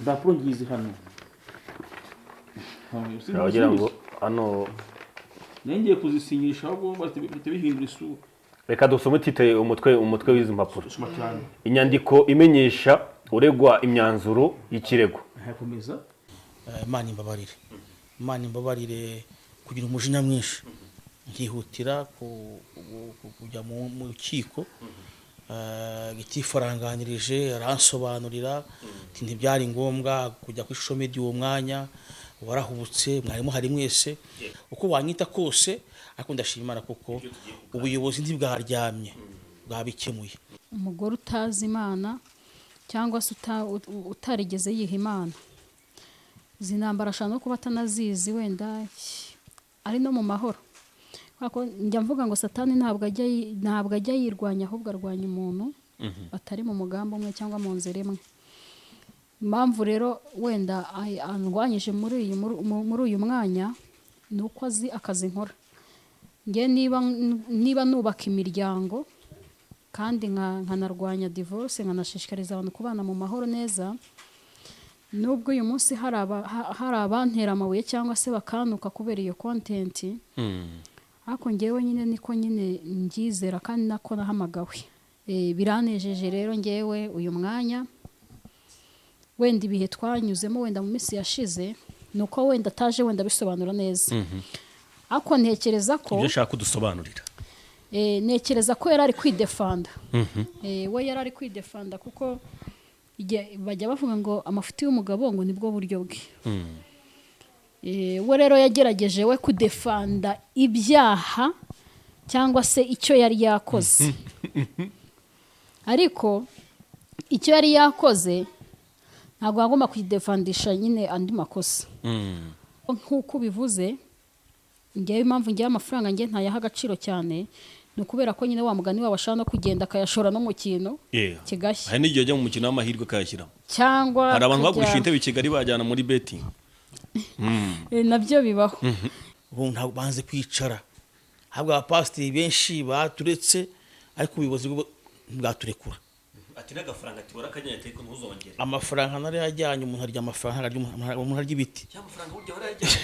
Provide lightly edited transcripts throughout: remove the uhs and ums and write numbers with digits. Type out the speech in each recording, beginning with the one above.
impapuro ngizi hano wagira ngo hano nengeye kuzisinyisha ahubwo bihindura isura. Reka dusome tite umutwe w'izi mpapuro. Inyandiko imenyesha uregwa imyanzuro y'ikirego. Hakomeza Imana imbabarire kugira umujinya mwinshi nkihutira kujya mu rukiko gitifaranganirije aransobanurira ntibyari ngombwa kujya ku ishome ry'uwo mwanya warahubutse mwarimo hari mwese uko wanyita kose ariko ndashima Imana kuko ubuyobozi ntibwaryamye bwabikemuye. Umugore utazi Imana cyangwa se utarigeze yiha Imana zinambara ashana no kuba atanazizi wenda ari no mu mahoro. Kwako njya mvuga ngo Satani ntabwo ajya yirwanya ahubwo arwanya umuntu atari mu mugambo umwe cyangwa mu nzira imwe. Impamvu rero wenda andwanyije muri uyu mwanya nuko azi akazi nkora. Nge niba nubaka imiryango kandi nkanarwanya divorce nkanashishikariza abantu kubana mu mahoro neza, nubwo uyu munsi hari abantera amabuye cyangwa se bakanuka kubera iyo content ariko ngewe nyine niko nyine ngizera kandi nako nahamagawe. Biranejeje rero ngewe uyu mwanya wenda ibihe twanyuzemo wenda mu minsi yashize nuko wenda taje wenda bisobanura neza. Ako ntekereza ko ibyo shaka kudusobanurira nekereza ko yari ari kwidefanda. We yari ari kwidefanda kuko bajya bavuga ngo amafuti y'umugabo ngo nibwo buryo bwe. We rero yagerageje we kudefanda ibyaha cyangwa se icyo yari yakoze. Ariko icyo yari yakoze ntabwo agomba kudefandisha nyine andi makosa. Nk'uko bivuze ngewe impamvu ngewe amafaranga nge ntayaha agaciro cyane ni ukubera ko nyine wa mugani wabo ashaka no kugenda akayashora no mu kintu kigashya. Hari n'igihe ajya mu mukino w'amahirwe akayashyiramo cyangwa hari abantu bagurisha intebe i Kigali bajyana muri betting. Nabyo bibaho. Ubu ntabwo banze kwicara ahubwo abapasiteri benshi baturetse ariko ubuyobozi bwaturekura ati n'agafaranga tibora akanya yateko ntuzongere amafaranga nari yajyanye umuntu arya amafaranga umuntu arya ibiti cy'amafaranga buryo barajyanye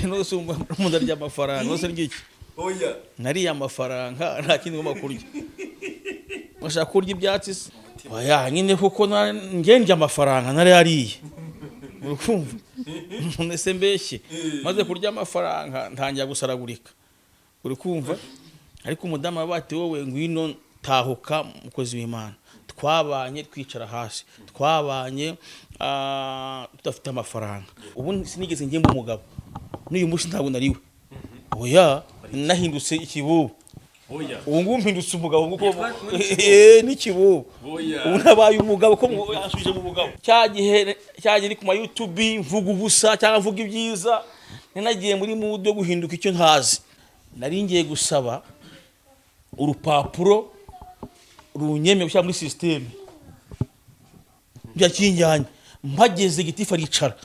no sumba umuntu arya amafaranga no se ngiki oya nari amafaranga nta kindi ngoma kurya bashaka kurya ibyatsi se oya nyine kuko ngendye amafaranga nari yariye urukumva nese mbeshye maze kurya amafaranga ntangiye gusaragurika urukumva ariko umudamu abati wowe ngwino tahuka mukozi w'Imana twabanye twicara hasi twabanye tudafite amafaranga ubu sinigeze ngiye mu mugabo n'uyu mushi ntabwo nariwe oya nahindutse ikibubu oya ubu ngumpindutse umugabo nguko n'ikibubu ubu nabaye umugabo ko yasubije mu mugabo cyagihe ku ma YouTube mvuga ubusa cyangwa mvuga ibyiza ninagiye muri mood yo guhinduka icyo ntazi nari ngiye gusaba urupapuro runyeme gushyira muri system byakinjyanye mpageze gitifa aricara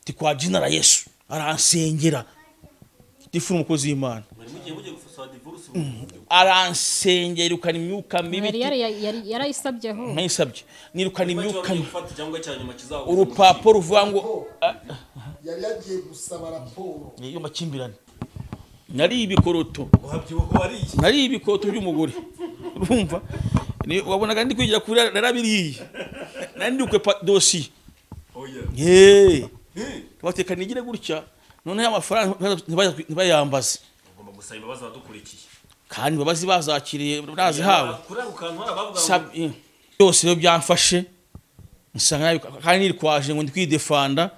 tikwa General Yesu aransengera gitifu umukozi w'Imana aransengera ukana imyuka mibi yarayisabyeho nayisabye nirukana imyuka urupapuro ruvuga ngo yari yagiye gusaba raporo iyo makimbirane nari ibikoroto by'umugore urumva wabonaga ndi kwigira kuri narabiriye nandi ukwe dossier oya bateka nigire gutya none amafaranga ntibayambaze ugomba gusaba imbabazi badukurikiye kandi babazi bazakiriye brazi hawe byose yo byamfashe nsanga kandi nirikwaje ngo ndikwidefanda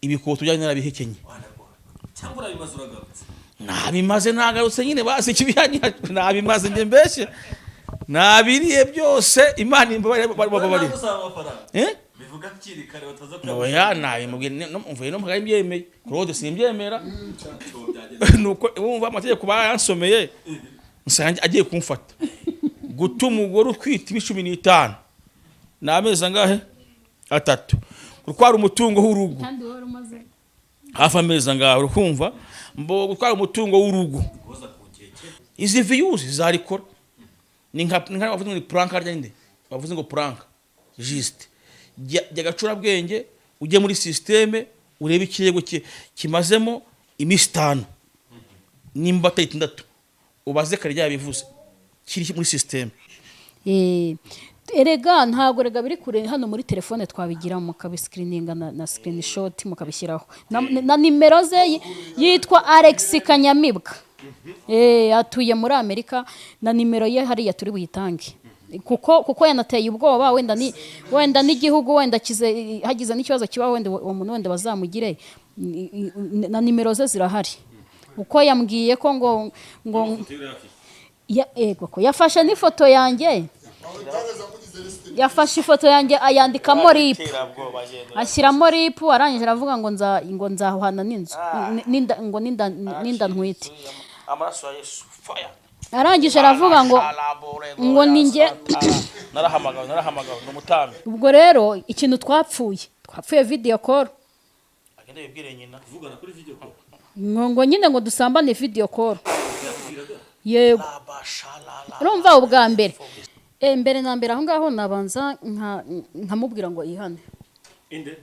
ibikoto byanye narabihekenye cyangwa urabimaze uragarutse nabimaze nagarutse nyine basi kibihanye nabimaze nge mbeshye nabiriye byose Imana imbabarire bivuga kiri kare bataza kure oya naye mubwiye no mvuye no mpagaye mbyemeye Claude simbyemera nuko umva amategeko bayansomeye nsanga agiye kumfata gutuma umugore utwita 15 n'amezi angahe 3 gutwara umutungo w'urugo kandi wari umaze hafi amezi angahe urukumva mbo gutwara umutungo w'urugo izi views zarikora ni nka bavuze ngo prank arya inde bavuze ngo prank juste jya gacurabwenge ujye muri systeme urebe ikirego kimazemo iminsi 5 nimba atari 6 ubaze kare yabivuze kiri muri systeme. Erega ntabwo rega biri kure hano muri telefone twabigira mukabiscreeninga na screenshot mukabishyiraho na nimero ze yitwa Alex Kanyamibwa atuye muri Amerika na nimero ye hariya turi buyitange kuko yanateye ubwoba wenda n'igihugu wenda hagize n'ikibazo kiba wenda uwo muntu wenda bazamugire na nimero ze zirahari uko yambwiye ko ngo ko yafashe n'ifoto yanjye yafashe ifoto yanjye ayandikamo ripu ashyiramo ripu arangije aravuga ngo nzahuhana n'inzu ngo ninda ntwite Amaraso ya Yesu fire arangije aravuga ngo ninjye narahamagawe n'umutambi. Ubwo rero ikintu twapfuye video call agende bibwire nyina kuvugana kuri video call ngo nyine ngo dusambane video call yego urumva ubwa mbere mbere na mbere aho ngaho nabanza nkamubwira ngo yihane inde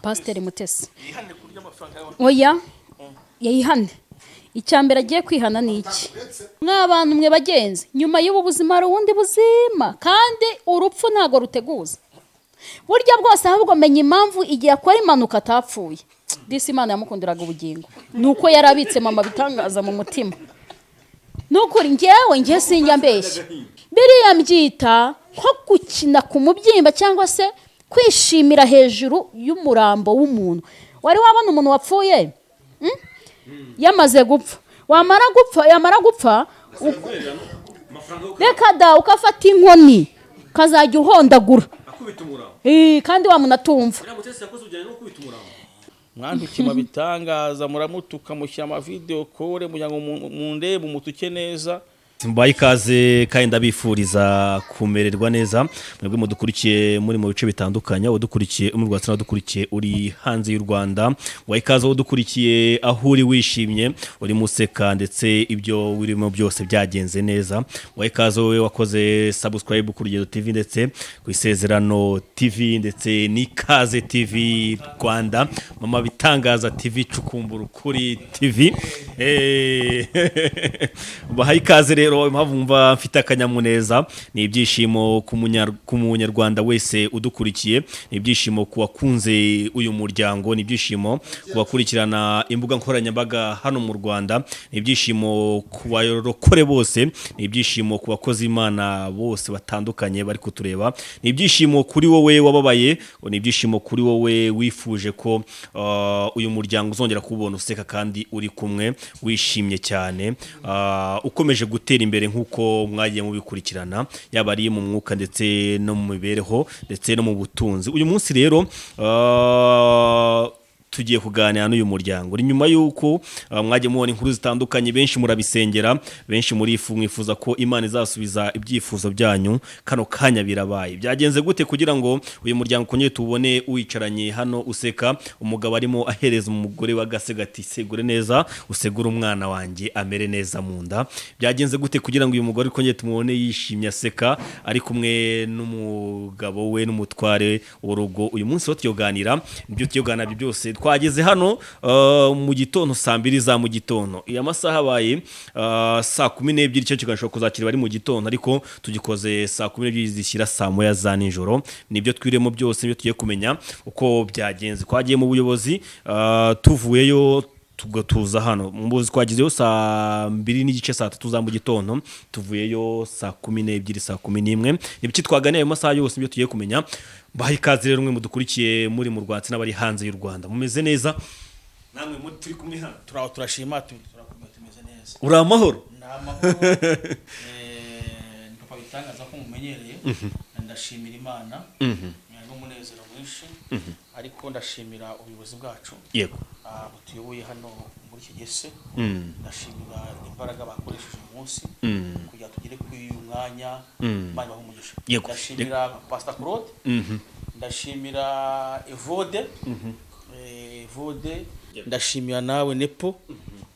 Pastor Mutesi yihane kurya amafaranga oya yihane icyambere agiye kwihana ni iki mw'abantu mwe bagenzi nyuma y'ubu buzima hari ubundi buzima kandi urupfu ntago ruteguza burya bwose ahubwo menya impamvu igihe akora impanuka atapfuye disi Imana yamukundiraga ubugingo nuko yarabitse mama bitangaza mu mutima nukuri njye sinjya mbeshya biriya mbyita nko gukina ku mubyimba cyangwa se kwishimira hejuru y'umurambo w'umuntu wari wabona umuntu wapfuye yamaze gupfa yamara gupfa reka da ukafata inkoni kazajya uhondagura kandi wamunatumva mwandukima bitangaza muramutuka mushyira ama video kore mugira ngo mundebe umutuke neza. Mbaye ikaze kandi ndabifuriza kumererwa neza mwebwe mudukurikiye muri mu bice bitandukanye udukurikiye mu Rwanda n'udukurikiye uri hanze y'u Rwanda wayikaze udukurikiye aho uri wishimye uri museka ndetse ibyo wirimo byose byagenze neza wayikaze wowe wakoze subscribe kuri Rugendo TV ndetse ku Isezerano TV ndetse n'Ikaze TV Rwanda mama bitangaza TV cukumbura kuri TV bahaye ikaze rero impamvu mva mfite akanyamuneza ni ibyishimo ku munyarwanda wese udukurikiye ni ibyishimo ku wakunze uyu muryango ni ibyishimo ku bakurikirana imbuga nkoranyambaga hano mu Rwanda ni ibyishimo ku barokore bose ni ibyishimo ku bakozi Imana bose batandukanye bari kutureba ni ibyishimo kuri wowe wababaye ni ibyishimo kuri wowe wifuje ko uyu muryango uzongera kubona useka kandi uri kumwe wishimye cyane ukomeje gutera imbere nkuko mwagiye mubikurikirana yaba ari mu mwuka ndetse no mu mibereho ndetse no mu butunzi. Uyu munsi rero tugiye kuganira n'uyu muryango nyuma yuko mwagiye mubona inkuru zitandukanye benshi murabisengera benshi mwifuza ko Imana izasubiza ibyifuzo byanyu kano kanya birabaye byagenze gute kugira ngo uyu muryango kongeye tubone uwicaranye hano useka umugabo arimo ahereza umugore wa gasegati segure neza usegura umwana wanjye amere neza mu nda byagenze gute kugira ngo uyu mugore kongeye tumubone yishimye aseka ari kumwe n'umugabo we n'umutware w'urugo uyu munsi tuyoganira ibyo tuyoganira byose twageze hano mu gitondo saa 2 za mu gitondo iya masaha abaye saa 12 cyo kigashobora kuzakira bari mu gitondo ariko tugikoze saa 12 zishyira saa 1 za nijoro nibyo twiremo byose nibyo tugiye kumenya uko byagenze twagiye mu buyobozi tuvuyeyo tugatuza hano mbuzi twagizeyo saa 2 n'igice saa 3 za mu gitondo tuvuyeyo saa 12 saa 11 nibyo twaganiye mu masaha yose nibyo tugiye kumenya baha ikaze rero mwe mudukurikiye muri mu Rwanda n'abari hanze y'u Rwanda mumeze neza namwe muri turi kumwe hano turashima tumeze neza uri amahoro n'amahoro papa bitangaza ko mumenyereye ndashimira Imana n'umunezero mwinshi ariko ndashimira ubuyobozi bwacu yego butuyoboye hano muri iki gese ndashimira imbaraga bakoresheje umunsi kugira tugere kuri uyu mwanya Imana bahumugisha ndashimira Pastor Claude ndashimira Evode ndashimira nawe Nepo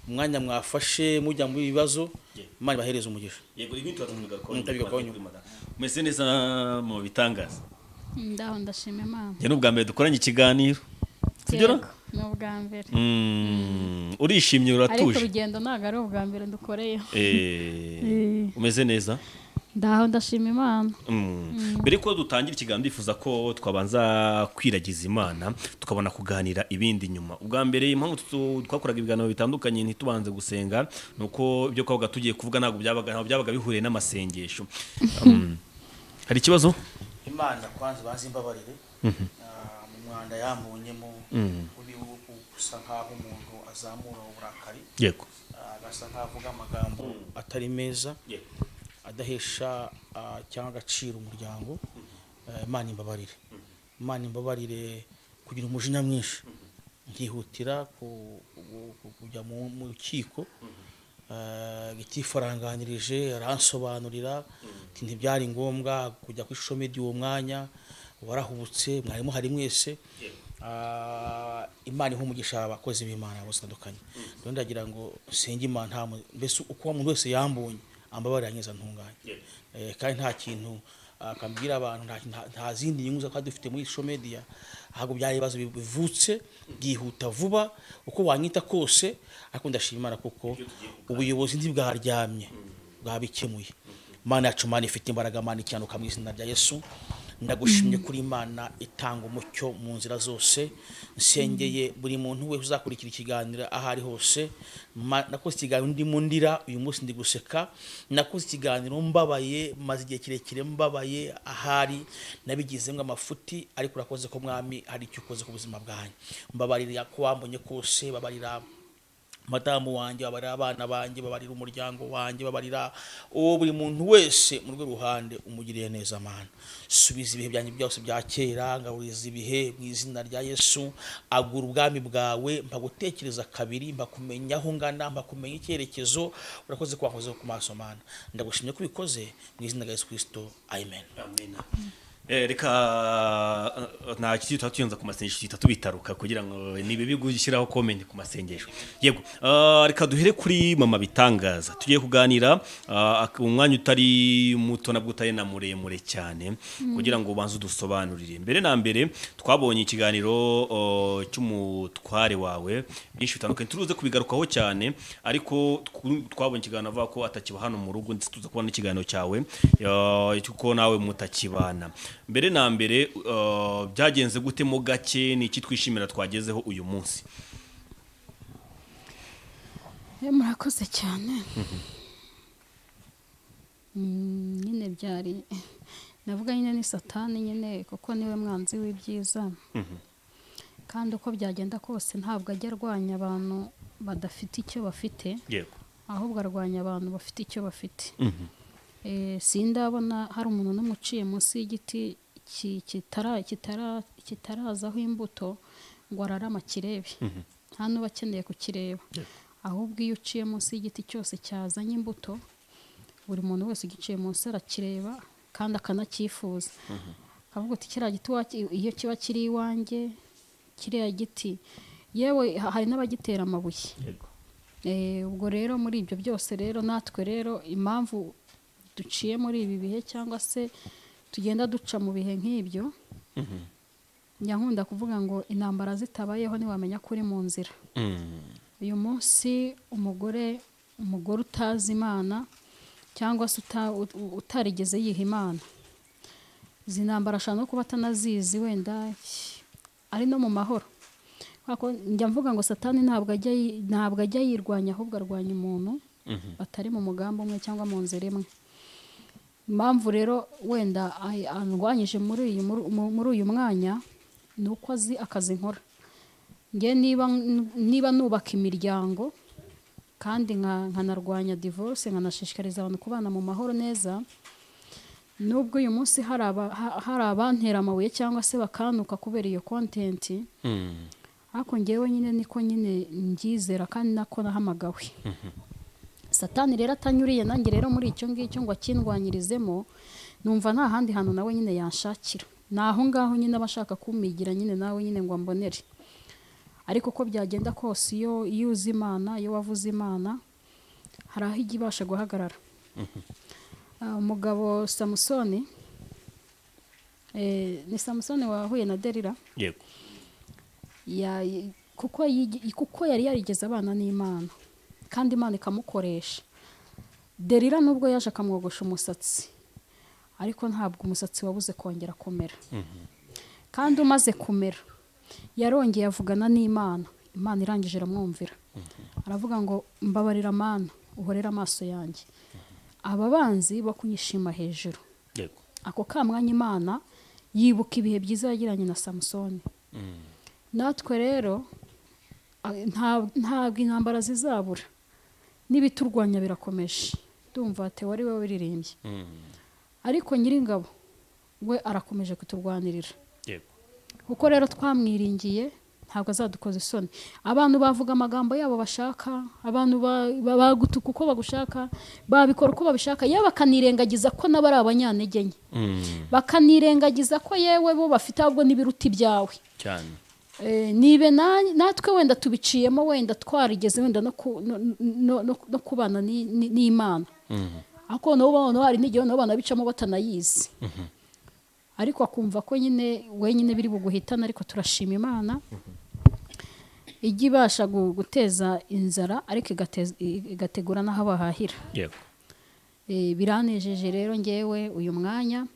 umwanya mwafashe mujya mu bibazo Imana bahereza umugisha yego ibintu tuzumugaruka meze neza mu bitangaza ndaho ndashima Imana. njye n'ubwa mbere dukoranye ikiganiro sibyo Yego, ni ubwa mbere. urishimye Ariko uratuje urugendo ntabwo ari ubwa mbere dukoreye. umeze neza Ndaho ndashima Imana. mbere ko dutangira ikiganiro ndifuza ko twabanza kwiragiza Imana tukabona kuganira ibindi nyuma. Ubwa mbere impamvu twakoraga ibiganiro bitandukanye ntitubanze gusenga nuko ibyo kwabaga tugiye kuvuga ntabwo byabaga bihuriye n'amasengesho. Hari ikibazo? Imana kwanza bazimbabarire mu mwanda yamunyemo gusa nkaho umuntu azamura uburakari yego agasa nkavuga amagambo atari meza adahesha cyangwa agaciro umuryango. Imana imbabarire, Imana imbabarire kugira umujinya mwinshi nkihutira kujya mu rukiko gitifaranganirije aransobanurira ntibyari ngombwa kujya ku ishusho ry'uwo mwanya warahubutse mwarimo hari mwese. Imana ihumugisha abakozi b'Imana bose batandukanye. Rero ndagira ngo senge Imana mbese uko umuntu wese yambonye ambabarira neza ntunganye. Kandi nta kintu akambwira abantu nta zindi nyungu zo dufite muri social media ahubwo byari ibibazo bivutse byihuta vuba uko wanyita kose. Ariko ndashima Imana kuko ubuyobozi ntibwaryamye bwabikemuye. Imana yacu Imana ifite imbaraga, Imana icyanuka mu izina rya Yesu. Ndagushimye kuri Imana itanga umucyo mu nzira zose. Nsengeye buri muntu we uzakurikira ikiganiro ahari hose. Nakoze ikiganiro ndimo ndira, uyu munsi ndi guseka. Nakoze ikiganiro mbabaye, maze igihe kirekire mbabaye, ahari nabigizemo amafuti, ariko urakoze ko Mwami hari icyo ukoze ku buzima bwanjye. Mbabarira ko wambonye kose, babarira madamu wanjye, babarira abana banjye, babarira umuryango wanjye, babarira buri muntu wese mu rwe ruhande umugiriye neza Mana. Subiza ibihe byanjye byose bya kera, ngaburiza ibihe mu izina rya Yesu. Agura ubwami bwawe, mpagutekereza kabiri, mpakumenya aho ngana, mpakumenya icyerekezo. Urakoze ko wankoze ku maso Mana. Ndagushimye ko ubikoze mu izina rya Yesu Kristo. Amen. Amen. Reka nta kiti tutatuyenza ku masengesho tubitaruka kugira ngo nibibi gushyiraho comment ku masengesho. Yego reka duhere kuri mama bitangaza. Tugiye kuganira umwanya utari muto nabwo utari na muremure cyane kugira ngo ubanze udusobanurire. Mbere na mbere twabonye ikiganiro cy'umutware wawe byinshi bitandukanye turuze kubigarukaho cyane, ariko twabonye ikiganiro avuga ko atakiba hano mu rugo ndetse tuza kubona ikiganiro cyawe cyuko nawe mutakibana. Mbere na mbere byagenze gute mo gake ni iki twishimira twagezeho uyu munsi? Murakoze cyane. Nyine byari navuga nyine ni Satani nyine kuko niwe mwanzi w'ibyiza. Kandi uko byagenda kose ntabwo ajya arwanya abantu badafite icyo bafite. Yego. Ahubwo arwanya abantu bafite icyo bafite. Sindabona hari umuntu n'umuciye munsi y'igiti kitarazaho imbuto ngo ararama kirebe. Nta n'uba akeneye kukireba. Ahubwo iyo uciye munsi y'igiti cyose cyazanye imbuto, buri muntu wese ugiciye munsi arakireba kandi akanacyifuza. Akavuga ati kiriya giti iyo kiba kiri iwanjye, kiriya giti yewe hari n'abagitera amabuye. Ubwo rero muri ibyo byose rero natwe rero impamvu duciye muri ibi bihe cyangwa se tugenda duca mu bihe nk'ibyo, nkunda kuvuga ngo intambara zitabayeho ntiwamenya ko uri mu nzira. Uyu munsi umugore utazi Imana cyangwa se utarigeze yiha Imana, izi ntambara ashobora no kuba atanazizi, wenda ari no mu mahoro. Njya mvuga ngo Satani ntabwo ajya yirwanya, ahubwo arwanya umuntu batari mu mugambi umwe cyangwa mu nzira imwe. Impamvu rero wenda andwanyije muri uyu mwanya ni uko azi akazi nkora. Nge niba nubaka imiryango kandi nkanarwanya divorce, nkanashishikariza abantu kubana mu mahoro neza, nubwo uyu munsi hari abantera amabuye cyangwa se bakanuka kubera iyo content, ariko ngewe nyine niko nyine ngyizera kandi nako nahamagawe. Satani rero atanyuriye nanjye rero muri icyo ngicyo ngo akindwanyirizemo, numva nta handi hantu nawe nyine yanshakira. Naho ngaho nyine abashaka kumigira nyine nawe nyine ngo ambonere. Ariko uko byagenda kose iyo uzi Imana, iyo wavuze Imana, hari aho ijya ibasha guhagarara. Umugabo Samusoni ni Samusoni wahuye na Delila. yego kuko yari yarigeze abana n'Imana kandi Imana ikamukoresha. Delila nubwo yaje akamwogosha umusatsi ariko ntabwo umusatsi wabuze kongera kumera. Kandi umaze kumera yarongeye avugana n'Imana. Imana irangije iramwumvira. Aravuga ngo mbabarira Mana uhorera amaso yanjye. Aba banzi bo kunyishima hejuru. yego Ako kamwanya Imana yibuka ibihe byiza yagiranye na Samusoni. Natwe rero ntabwo intambara zizabura. N'ibiturwanya birakomeje. Ndumva ate wari we wiririmbye. Ariko Nyiringabo we arakomeje kuturwanirira. yego Kuko rero twamwiringiye ntabwo azadukoza isoni. Abantu bavuga amagambo yabo bashaka, abantu bagutuka uko bagushaka, babikora uko babishaka, yewe bakanirengagiza ko nabo ari abanyantege nke. Bakanirengagiza ko yewe bo bafite ahubwo n'ibiruti byawe cyane. Nibe natwe wenda tubiciyemo, wenda twarigeze wenda no kubana n'Imana. Ako no hari n'igihe no bana bicamo batanayizi. Ariko akumva ko nyine wenyine biri buguhitana, ariko turashima Imana ijya ibasha guteza inzara ariko igategura n'aho bahahira. yego Biranejeje rero ngewe uyu mwanya,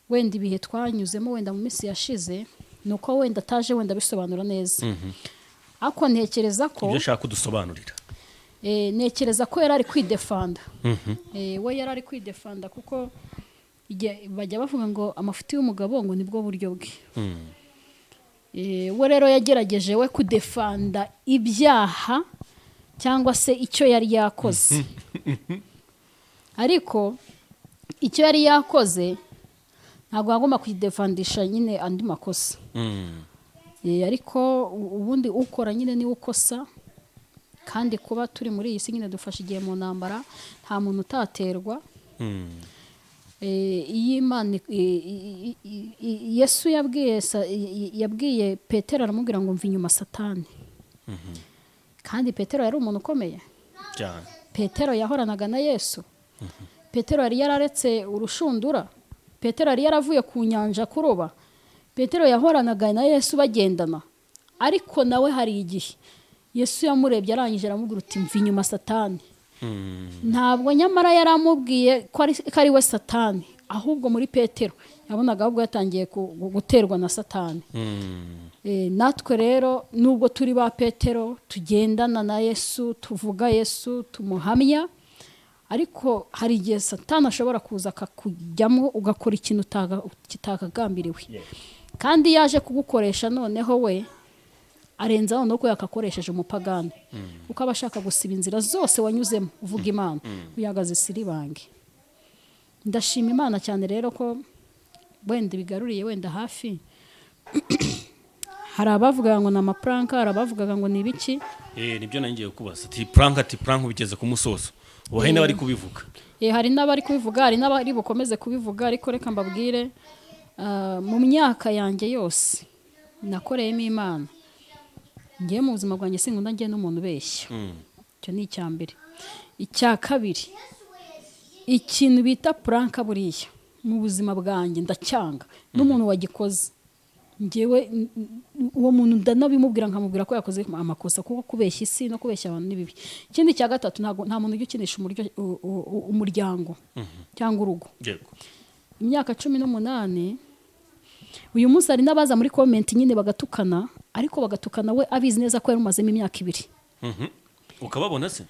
wenda ibihe twanyuzemo wenda mu minsi yashize nuko wenda taje wenda bisobanura neza. Ako ntekereza ko ibyo shaka kudusobanurira. Ntekereza ko yari ari kwidefanda. We yari ari kwidefanda kuko bajya bavuga ngo amafuti y'umugabo ngo nibwo buryo bwe. We rero yagerageje we kudefanda ibyaha cyangwa se icyo yari yakoze. Ariko icyo yari yakoze ntabwo agomba kudefandisha nyine andi makosa. Ariko ubundi ukora nyine niwe ukosa. Kandi kuba turi muri iyi si nyine dufashe igihe mu ntambara, nta muntu utaterwa. Imana Yesu yabwiye Petero, aramubwira ngo mva inyuma Satani. Kandi Petero yari umuntu ukomeye cyane. Petero yahoranaga na Yesu. Petero yari yararetse urushundura. Petero yari yaravuye ku nyanja kuroba. Petero yahoranaga na Yesu bagendana. Ariko nawe hari igihe Yesu yamurebye arangije aramubwira uti mva inyuma Satani. Ntabwo nyamara yaramubwiye ko ari we Satani, ahubwo muri Petero yabonaga ahubwo yatangiye guterwa na Satani. Natwe rero nubwo turi ba Petero tugendana na Yesu, tuvuga Yesu, tumuhamya, ariko hari igihe Satani ashobora kuza akakujyamo ugakora ikintu kitakagambiriwe. Kandi yaje kugukoresha noneho we arenzaho nuko yakakoresheje umupagani. Uko abashaka gusiba inzira zose wanyuzemo uvuga Imana uyagaze siribange. Ndashima Imana cyane rero ko wenda bigaruriye wenda hafi. Hari abavuga ngo na mapranka, hari abavuga ngo ni ibiki. Nibyo nangiye kubaza. Ati prank bigeze ku musozo. Wahe n'abari kubivuga. Hari n'abari kubivuga, hari n'abari bukomeze kubivuga, ariko reka mbabwire mu myaka yanjye yose nakoreyemo Imana. Ngiye mu buzima bwanjye sinkunda ngiye n'umuntu ubeshya. Icyo ni icya mbere. Icya kabiri, ikintu bita prank buriya mu buzima bwanjye ndacyanga n'umuntu wagikoze. Ngewe uwo muntu ndanabimubwira nkamubwira ko yakoze amakosa, kuko kubeshya isi no kubeshya abantu ni bibi. Ikindi cya gatatu, nta muntu ukinisha umuryango cyangwa urugo. Imyaka 18, uyu munsi hari n'abaza muri comment nyine bagatukana, ariko bagatukana we abizi neza ko yari umazemo imyaka 2. Ukababona se?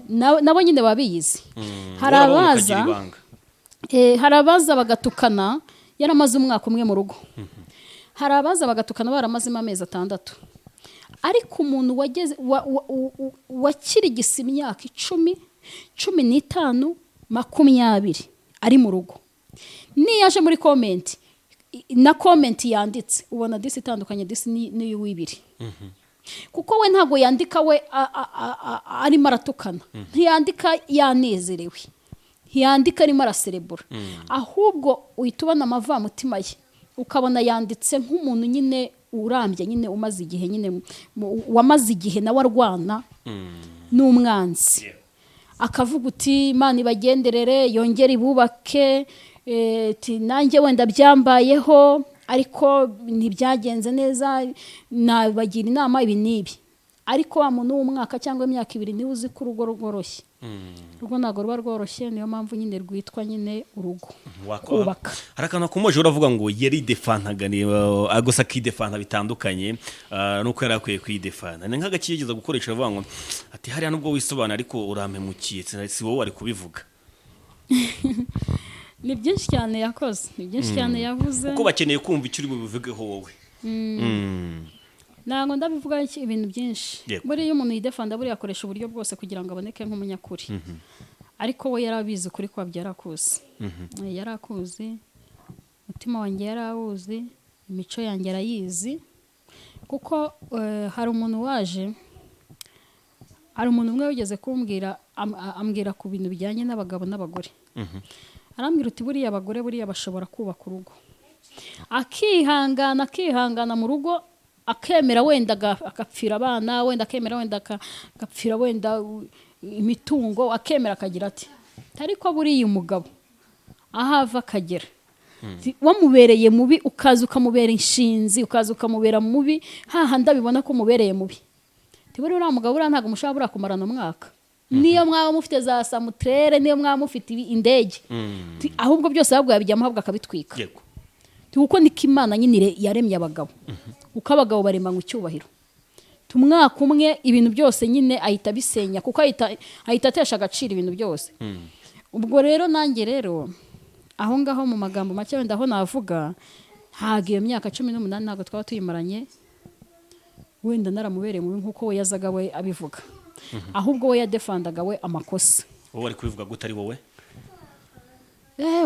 Nabo nyine babizi. Hari abaza bagatukana yaramaze umwaka umwe mu rugo. Hari abaza bagatukana baramazemo amezi 6. Ariko umuntu wakirigisa imyaka 10, 15, 20 ari mu rugo, niyaje muri comment na comment yanditse ubona disi itandukanye, disi ni y'uwibiri. Kuko we ntago yandika we ari maratukana, ntiyandika yanezerewe, ntiyandika ari maraserebura, ahubwo uhitubana amava mutima ye ukabona yanditse nk'umuntu nyine urambye, nyine umaze igihe, nyine wamaze igihe nawe arwana n'umwanzi. Akavuga uti Imana ibagenderere, yongere ibubake, nanjye wenda byambayeho ariko ntibyagenze neza, nabagira inama ibi n'ibi. Ariko wa muntu w'umwaka cyangwa imyaka 2 niwe uzi ko urugo rworoshye. Urugo ntabwo ruba rworoshye, niyo mpamvu nyine rwitwa nyine urugo kubaka. Harakana kumoje uravuga ngo yari defantaga ni agosa kidefanta bitandukanye nuko yari akwiye kwidefanta. Ni nk'agakigeza gukoresha avuga ngo ati hariya nubwo wisobana ariko urampemukiye si wowe ari kubivuga. Ni byinshi cyane yakoze, ni byinshi cyane yavuze. Kuko bakeneye kumva icyo uri bubivugeho wowe. Ntabwo ndabivuga ibintu byinshi. Buriya umuntu yidefanda buriya akoresha uburyo bwose kugira ngo aboneke nk'umunyakuri. Ariko we yarabizi kuri kwa byarakuze. Yarakuze, umutima wanjye yarawuzi, imico yanjye arayizi. Kuko hari umuntu waje, hari umuntu umwe wigeze kumbwira, ambwira ku bintu bijyanye n'abagabo n'abagore. Arambwira uti buriya abagore buriya bashobora kubaka urugo. Akihangana mu rugo, akemera wenda agapfira abana, wenda akemera wenda agapfira wenda imitungo, akemera akagira ati ariko buriya umugabo ahava akagera wamubereye mubi, ukaza ukamubera inshinzi, ukaza ukamubera mubi, hahandi abibona ko mubereye mubi. Tiburi uriya mugabo uriya ntabwo mushobora kumarana umwaka, niyo mwaba mufite za samutrere, niyo mwaba mufite indege, ahubwo byose ahubwo yabijyamo ahubwo akabitwika. Kuko niko Imana nyine yaremye abagabo, uko abagabo baremanywe icyubahiro. Tumwaka umwe ibintu byose nyine ahita bisenya, kuko ahita atesha agaciro ibintu byose. Ubwo rero nanjye rero aho ngaho mu magambo make wenda aho navuga, ntabwo iyo myaka 18 ntabwo twaba tuyimaranye, wenda naramubereye mubi nkuko we yazaga we abivuga. Ahubwo we yadefandaga we amakosa. Wowe ari kubivuga gute ari wowe?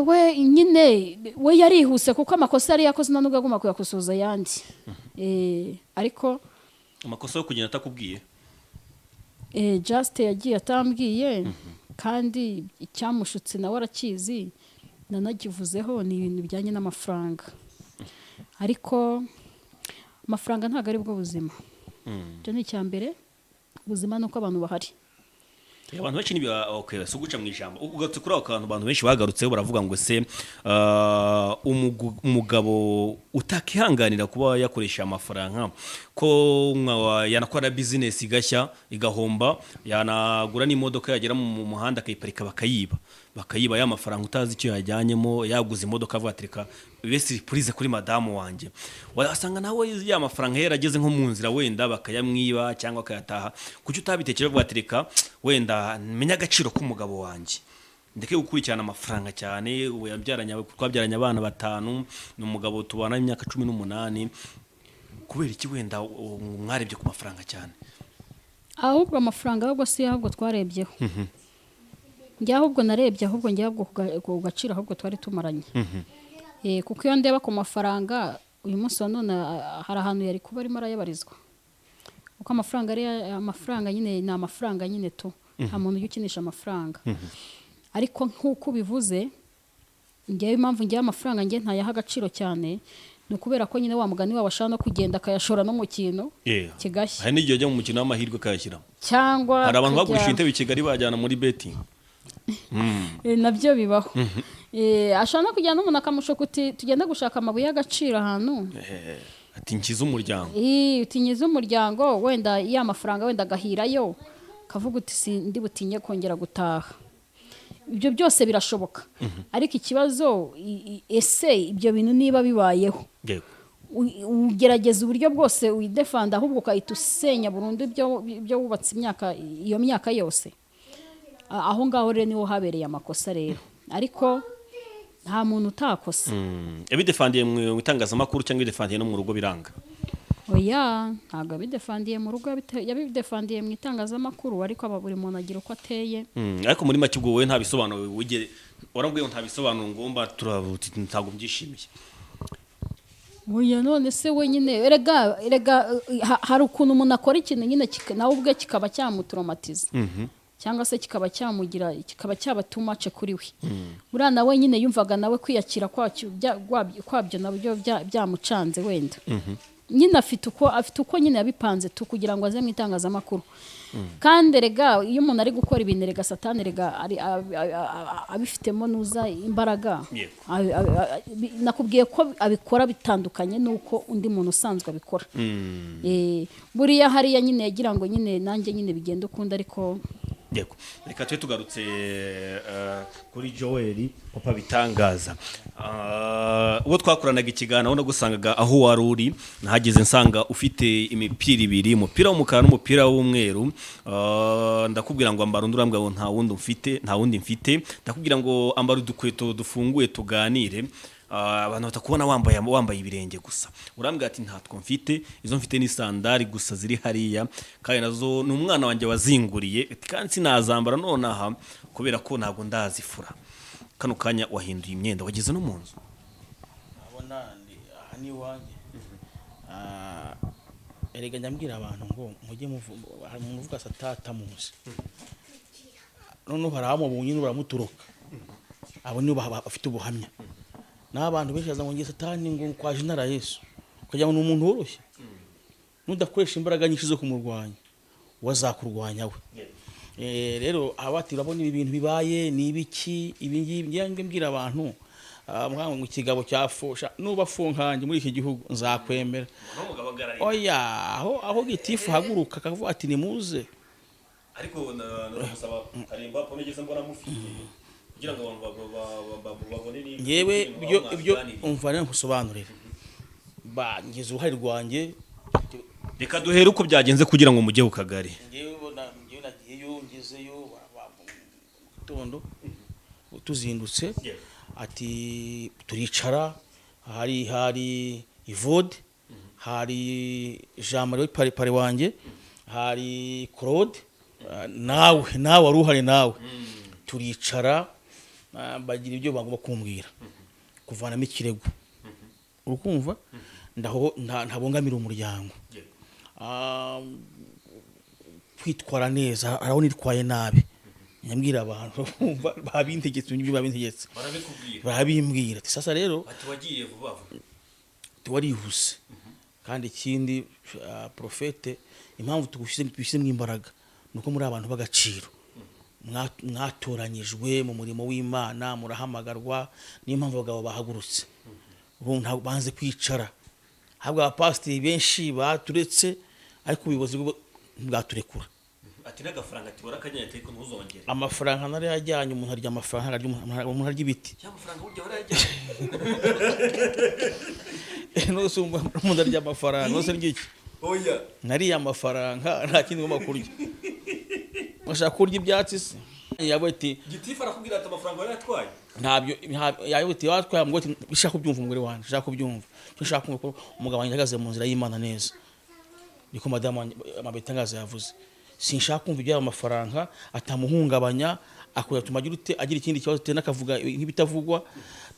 We nyine we yarihuse kuko amakosa yari yakoze nubwo agomba kuyakosoza yandi. Ariko amakosa yo kugenda atakubwiye. Just yagiye atambwiye, kandi icyamushutse nawe arakizi, nanagivuzeho ni ibintu bijyanye n'amafaranga. Ariko amafaranga ntabwo ari bwo buzima. Cyo ni icyambere, ubuzima nuko abantu bahari. Abantu benshi nibi okay so guca mu ijambo ugatse kuri akantu abantu benshi bagarutseho baravuga ngo se umugabo utakihanganira kuba yakoresha amafaranga ko yanakora business igashya igahomba, yanagura n'imodoka yagera mu muhanda akayiparika bakayiba ya mafaranga utazi icyo yajyanyemo, yaguze imodoka avuga bese surprise kuri madamu wanje, wasanga nawe ya mafaranga yarageze nko mu nzira wenda bakayamwiba cyangwa akayataha. Kuki utabitekereje uvuga wenda menya agaciro k'umugabo wanje, ndeke gukurikirana amafaranga cyane, twabyaranye abana 5, n'umugabo tubana imyaka 18, kubera iki wenda mwarebye ku mafaranga cyane? Ahubwo amafaranga ahubwo si ahubwo twarebyeho. Njye ahubwo narebye ahubwo njye ahubwo ku gaciro ahubwo twari tumaranye. Kuko iyo ndeba ku mafaranga uyu munsi none hari ahantu yari kuba arimo arayabarizwa. Uko amafaranga nyine ni amafaranga nyine tu, nta muntu ukinisha amafaranga. Ariko nkuko bivuze, njye impamvu njye amafaranga njye ntayaha agaciro cyane, no kubera ko nyine wa mugani wabashaka no kugenda akayashora no mu kintu kigashya. Hari n'igihe ajya mu mukino w'amahirwe akayashyira, cyangwa hari abantu bagurisha intebe i Kigali bajyana muri betting. Nabyo bibaho. Ashaka no kujyana n'umuntu akamushoka uti tugenda gushaka amabuye y'agaciro ahantu, ati nkiza umuryango, utinyiza umuryango, wenda ya mafaranga wenda agahirayo, kavuga uti si ndi butinye kongera gutaha. Ibyo byose birashoboka. Ariko ikibazo ese ibyo bintu niba bibayeho, ugerageza uburyo bwose uyidefanda ahubwo ukahita usenya burundu ibyo wubatse iyo myaka yose. Aho ngaho rero niho habereye amakosa rero. Ariko nta muntu utakosa. Yabidefandiye mu itangazamakuru cyangwa yabidefandiye no mu rugo biranga? Oya, ntabwo yabidefandiye mu rugo, yabidefandiye mu itangazamakuru, ariko buri muntu agira uko ateye. Ariko muri make ubwo wowe nta bisobanuro warambwiye nta bisobanuro ngomba ntabwo byishimiye. Oya, none se wenyine erega hari ukuntu umuntu akora ikintu nyine nawe ubwe kikaba cyamutraumatiza. Cyangwa se kikaba cyaba too much kuri we. Buriya nawe nyine yumvaga nawe kwiyakira kwabyo nabyo byamucanze wenda. nyine afite uko nyine yabipanze tu kugira ngo aze mu itangazamakuru kandi rega iyo umuntu ari gukora ibintu rega satani rega abifitemo nuza imbaraga nakubwiye ko abikora bitandukanye nuko undi muntu usanzwe abikora buriya hariya nyine yagira ngo nyine nanjye nyine bigenda ukunda ariko yego reka twe tugarutse kuri Joel papa bitangaza uwo twakoranaga ikiganiro no gusangaga aho wari uri nahageze nsanga ufite imipira ibiri umupira w'umukara n'umupira w'umweru ndakubwira ngo ambara undurambwa ngo nta wundi mfite ndakubwira ngo ambara udukweto dufunguye tuganire abantu batakubona wambaye ibirenge gusa urambwira ati ntatwo mfite izo mfite ni sandari gusa ziri hariya kandi nazo ni umwana wanjye wazinguriye kandi sinazambara nonaha kubera ko ntabwo ndazifura kano kanya wahinduye imyenda wageze no mu nzu abona aha ni wanjye erega nyambwira abantu ngo mujye muvuga satata muzi none haramo bunyi n'uramuturuka abo ni bafite ubuhamya n'abantu benshi baza ngo ngiye satani ngo kwa Jenera Yesu kugira ngo umuntu woroshye nudakoresha imbaraga nyinshi zo kumurwanya wazakurwanya we rero abati urabona ibi bintu bibaye ni ibiki ibingibi ngiye mbwira abantu ngo ikigabo cyafusha nuba funkanje muri iki gihugu nzakwemera oya aho gitifu haguruka akavuga ati nimuze ariko namusaba karimba ponegeze mbona mufite kugira ngo babone ni yewe ibyo umva rero nkusobanurire ngeze uruhare rwanjye reka duhere uko byagenze kugira ngo mujye ku kagari ngewe nagiyeyo ngezeyo tondo tuzindutse ati turicara hari Ivode hari Jean Marie pare wanjye hari Claude nawe wari uhari nawe turicara bagira ibyo bagomba kumbwira kuvanamo ikirego urukumva ntabongamira umuryango kwitwara neza arabona itwaye nabi nyambwira abantu babintegetse n'ibyo babintegetse barabimbwira ati sasa rero ati wagiye vuba tuwarihuse kandi ikindi profete impamvu tugushyire mu imbaraga nuko muri abantu bagaciro mwatoranyijwe mu murimo w'Imana murahamagarwa niyo mpamvu abagabo bahagurutse banze kwicara habwa abapasiteri benshi baturetse ariko ubuyobozi bwaturekura ati n'agafaranga ati warakanyanya ariko ntuzongere amafaranga nari yajyanye umuntu arya amafaranga umuntu arya ibiti cy'amafaranga buryo warajyanye nose umuntu arya amafaranga nose ngiki oya nariya amafaranga nta kindi ngomba kurya bashaka kurya ibyatsi se yabo ati gitifu arakubwira ati amafaranga yaratwaye ntabyo yabo ati watwaye ngo ati bishaka kubyumva umugore wanjye shaka kubyumva cyo shaka kumva umugabo wanjye ahagaze mu nzira y'Imana neza niko madamu amabitangaza yavuze sinshaka kumva ibyo amafaranga atamuhungabanya akoya tumagira agira ikindi kibazo tena akavuga nk'ibitavugwa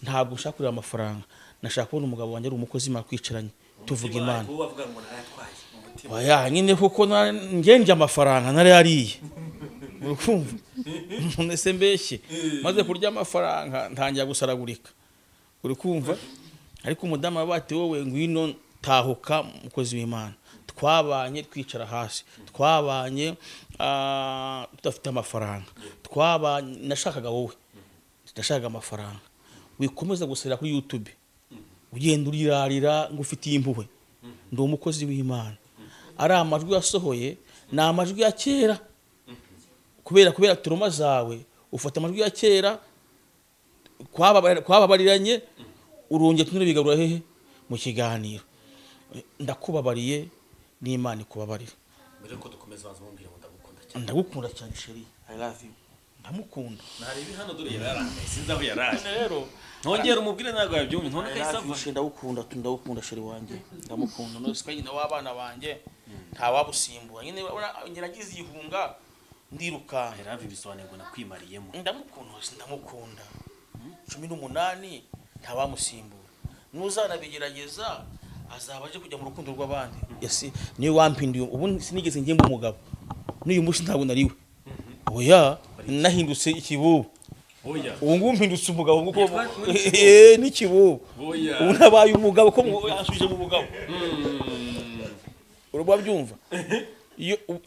ntabwo nshaka kureba amafaranga nashaka kubona umugabo wanjye ari umukozi Imana kwicaranye tuvuga Imana oya nyine kuko ngenje amafaranga nari yariye urukumva nese mbeshye maze kurya amafaranga ntangira gusaragurika urukumva ariko umudamu abati wowe ngwino tahuka mukozi w'Imana twabanye twicara hasi twabanye tudafite amafaranga twabanye nashakaga wowe ndashaka amafaranga wikomeza gusera kuri YouTube ugenda urirarira ngo ufitiye impuhwe ndi umukozi w'Imana ari amajwi yasohoye na amajwi ya kera kubera turuma zawe ufata amajwi ya kera kwababariranye urongeye tunure bigarura hehe mu kiganiro ndakubabariye n'Imana ikubabarira mbere ko dukomeza bazamubwira ngo ndagukunda cyane ndagukunda cyane sheri I love you ndamukunda nari bihano dore yararangaye sinzi aho yaraje rero ntongera umubwire ntabwo yabyumva ntone kayisava ndagukunda sheri wanjye ndamukunda no sikanye na wabana banjye nta wabusimbura nyine ngeragize ihunga ndiruka heravi bisobanuye ngo nakwimariyemo ndamukunda 18 nta wamusimbura nuzanabigerageza azaba aje kujya mu rukundo rw'abandi niyo wampinduye ubu sinigeze ngemba umugabo n'uyu munsi ntabwo nariwe oya nahindutse ikibubu oya ubu ngubu mpindutse umugabo nguko n'ikibubu ubu nabaye umugabo ko yansubije mu mugabo urumva byumva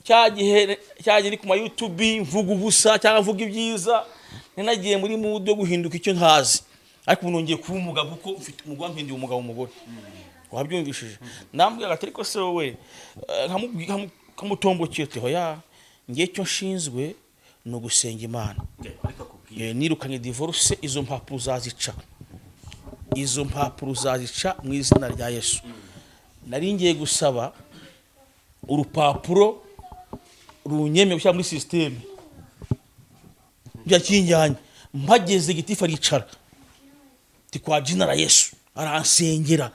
cyagihe iri ku ma YouTube mvuga ubusa cyangwa mvuga ibyiza ninagiye muri mudo guhinduka icyo ntazi ariko nongeye kuba umugabo kuko ufite umugabo mpindiye umugabo umugore wabyumvishije ndambwira ati ariko se wowe kamutombokeye ati hoya ngiye cyo nshinzwe no gusenga Imana nirukanye divorce izo mpapuro zazica mu izina rya Yesu nari ngiye gusaba urupapuro runyemeye gushyira muri systeme byakinjyanye mpageze gitifu aricara ti kwa jina la Yesu aransengera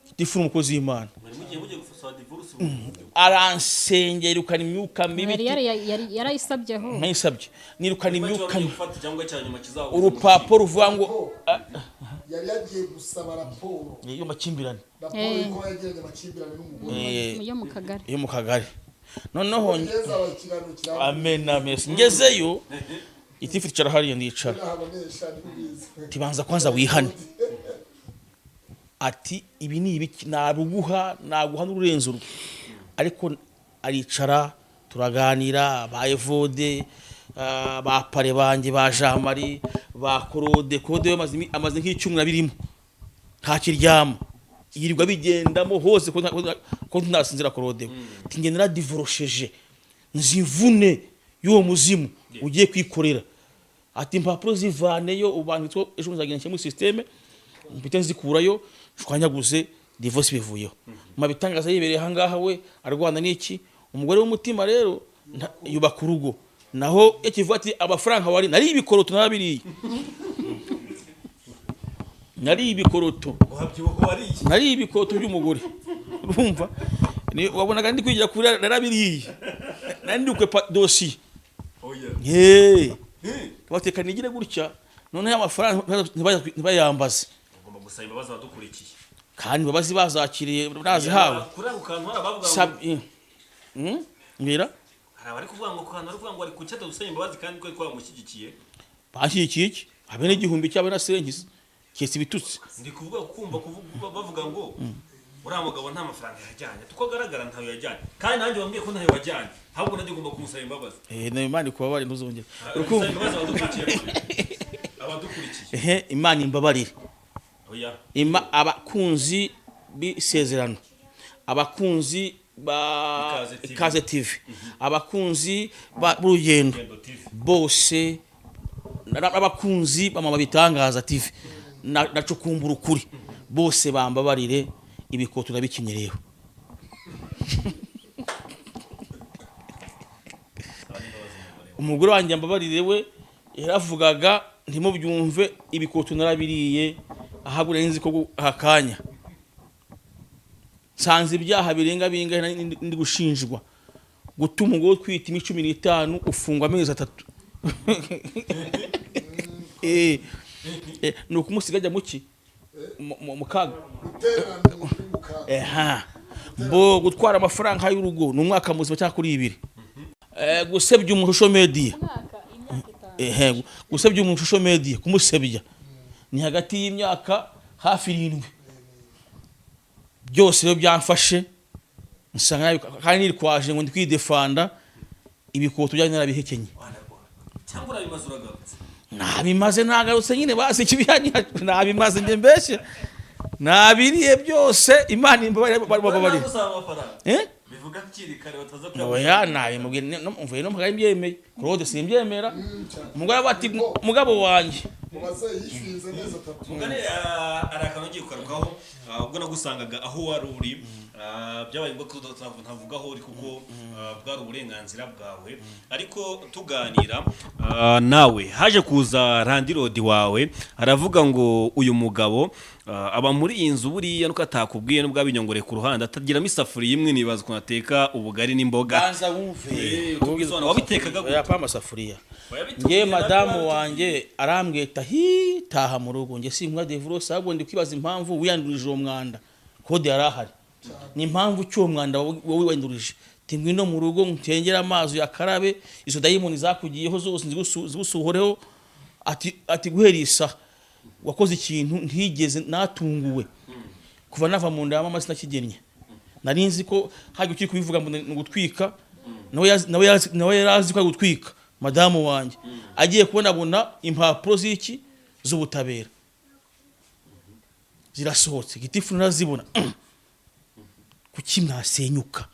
gitifu umukozi w'Imana aransengera irukana imyuka mibi yarayisabyeho ntayisabye nirukana imyuka urupapuro ruvuga ngo yari yagiye gusaba raporo iyo makimbirane ko yagiranye amakimbirane n'umugore yo mu kagari noneho amen ngezeyo gitifu icara hariya ndicara tibanza kwanza wihane ati ibi ni ibiki naguha n'ururenzo rwe ariko aricara turaganira ba Evode ba pare banjye ba Jean Marie ba Claude amaze nk'icyumwe birimo nta kiryama yirirwa bigendamo hose ko ntasinzira Claude tinge naradivorosheje nzivune y'uwo muzimu ugiye kwikorera ati impapuro zivaneyo ubanditse ejo nzagenda mu systeme mpite nzikurayo shwanyaguze divorce bivuyeho mabitangaza yibereye hangaha we arwana n'iki umugore w'umutima rero yubaka urugo naho yakivuga ati amafaranga wari nari ibikoroto narabiriye nari ibikoroto by'umugore urumva wabonaga ndi kwigira kuri narabiriye nari ndukwe dossier bateka nigire gutya none amafaranga ntibayambaze ugomba gusaba imbabazi abadukurikiye kandi babazi bazakiriye nazihawe kuri ako kantu harabavuga mbira hari abari kuvuga ngo kantu ari kuvuga ngo ari kucyata gusaba imbabazi kandi ko twamushyigikiye bashyigikiye iki habe n'igihumbi cy'abe na sengize kese bitutse ndi kuvuga bavuga ngo uriya mugabo nta mafaranga yajyanye tuko agaragara ntayo yajyanye kandi nanjye bambwiye ko ntayo wajyanye ahubwo nanjye ugomba kumusaba imbabazi na Imana ikubabare ntuzongera abadukurikiye Imana imbabarire abakunzi b'isezerano abakunzi ba Ikaze TV abakunzi b'urugendo bose n'abakunzi b'amama bitangaza TV nacukumbura ukuri bose bambabarire ibikoto nabikinyereho umugore wanjye ambabarire we yaravugaga ntimubyumve ibikoto narabiriye ahagura nzi ko hakanya sanze ibyaha birenga binga ndi gushinjwa gutuma ngo twita 15 ufungwa amezi 3 nuko umusigaje muki mukaga mbo gutwara amafaranga y'urugo n'umwaka muzima cyangwa kuri 2 gusebya umushusho media gusebya umushusho media kumusebya ni hagati y'imyaka hafi 7 byose rero byamfashe nsanga kandi nirikwaje ngo ndikwidefanda ibikoto byanyu narabihekenye cyangwa urabimaze uragarutse nabimaze nagarutse nyine basi ikibyanyu nabimaze nge mbeshye nabiriye byose Imana imbabarire bivuga kiri kare bataza oya nabi mubwire no mvuye no mvuga imbyemeye Claude simbyemera umugabo bati mugabo wanjye mubaze yishinze neza 3 mugane arakano giye kukarukaho ubwo nagusangaga aho wari uri byabaye ngo ntavuga aho uri kuko bwari uburenganzira bwawe ariko tuganira nawe haje kuza Randirodi wawe aravuga ngo uyu mugabo aba muri iyi nzu buriya nuko atakubwiye nubwo abinyongore ku ruhande atagiramo isafuriya imwe nibaza ko nateka ubugari n'imboga banza wumve wabitekaga ya pama safuriya nge madamu wanjye arambweta taha mu rugo nge sinkwa divorce ahubwo ndi kwibaza impamvu wiyandurije uwo mwanda kode yarahari ni impamvu cyo mwanda wowe wendurije tingwino mu rugo ntengera amazi ya karabe izo dayimoni zakugiyeho zose zigusuhoreho ati guherisa wakoze ikintu ntigeze natunguwe kuva nava mu nda mama sinakigennye nari nzi ko hajya ukiri kubivuga ngo ni ugutwika nawe yari azi ko ari gutwika madamu wanjye agiye kubona impapuro z'iki z'ubutabera zirasohotse gitifu narazibona kuki mwasenyuka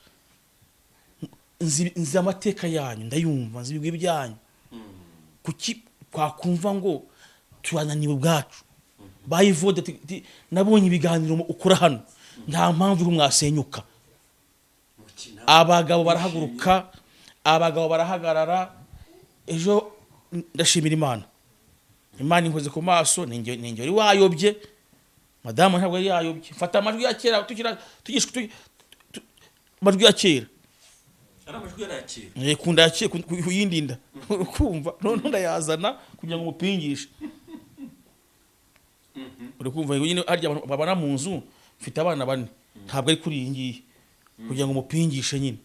nzi amateka yanyu ndayumva nzi ibigwi byanyu kuki twakumva ngo turananiwe ubwacu bayivode nabonye ibiganiro ukora hano nta mpamvu yo mwasenyuka abagabo barahaguruka abagabo barahagarara ejo ndashimira Imana inkoze ku maso ninjye wari wayobye madamu ntabwo yari yayobye mfata amajwi ya kera tugishwe amajwi ya kera ari amajwi yarakira kunda yakira kuyindinda kumva none ndayazana kugira ngo mupingishe uri kumva nyine arya babana mu nzu mfite abana bane ntabwo ari kuri iyi ngiyi kugira ngo mupingishe nyine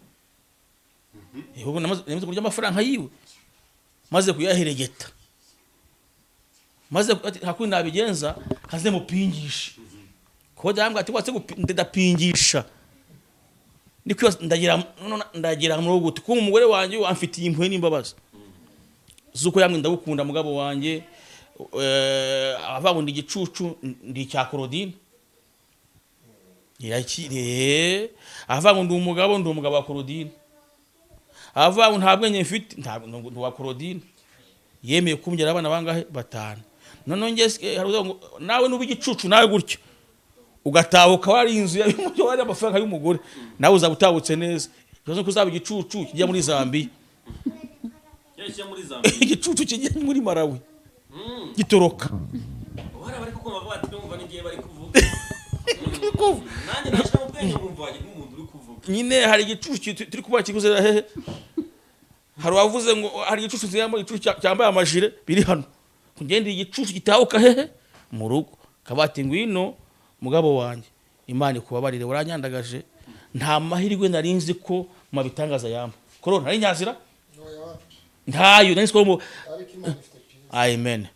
ahubwo namaze kurya amafaranga yiwe maze kuyaheregeta maze hakundi nabigenza haze mupingisha ko dambwa ati watse ndapingisha niko ndagira mu rugo ko umugore wanjye amfitiye impuhwe n'imbabazi zuko yamwe ndagukunda mugabo wanjye avabundi igicucu ndi cya Claudine yakire avago ndi umugabo wa Claudine avago nta bwenye mfite ntabwo wa Claudine yemeye kumbyara abana bangahe 5 none ngese nawe nubi igicucu nawe gutyo ugatabuka wari inzu y'umujyo wari amafaranga y'umugore nawe uzabutabutse neza cyo kuzaba igicucu kijya muri Zambia igicucu kijya muri Malawi gitoroka wara bari kuko bavati numva ngiye bari kuvuga nanjye nashaka ubwenge ngumvaje nk'umuntu uri kuvuga nyine hari igicucu turi kuba kiguzera hehe hari wavuze ngo hari igicucu ziyambaye igicucu cyambaye amajire biri hano kugenda igicucu gitahuka hehe mu rugo kabati ngwino mugabo wanjye Imana ikubabarire waranyandagaje nta mahirwe narinzi ko mabitangaza yamba corona ari nyazira ntayo nari ko amen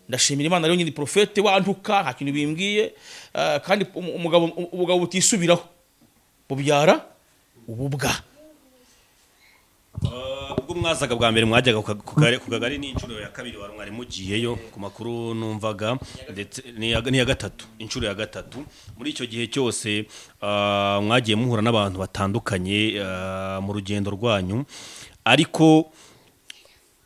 ndashimira Imana rero nyine profete wantuka nta kintu bimbwiye kandi umugabo utisubiraho bubyara ububwa ubwo mwazaga bwa mbere mwajyaga ku kagari n'inshuro ya kabiri wari mwari mugiyeyo ku makuru numvaga ndetse ni ya gatatu inshuro ya gatatu muri icyo gihe cyose mwagiye muhura n'abantu batandukanye mu rugendo rwanyu ariko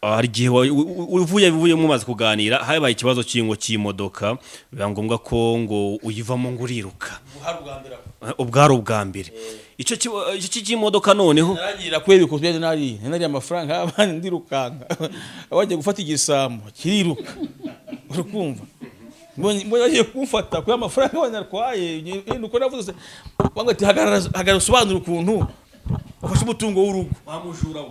hari gihe uvuye mumaze kuganira habaye ikibazo cy'imodoka biba ngombwa ko ngo uyivamo ngo uriruka ubwari ubwa mbere icyo cy'imodoka noneho naragira kwebe ko byaje nari amafaranga abandi ndirukanga abaje gufata igisambo kiriruka urukumva mbonye bagiye kumfata ko amafaranga abanyarwaye nuko navuze banga ati hagarara sobanura ukuntu ufashe umutungo w'urugo bamujura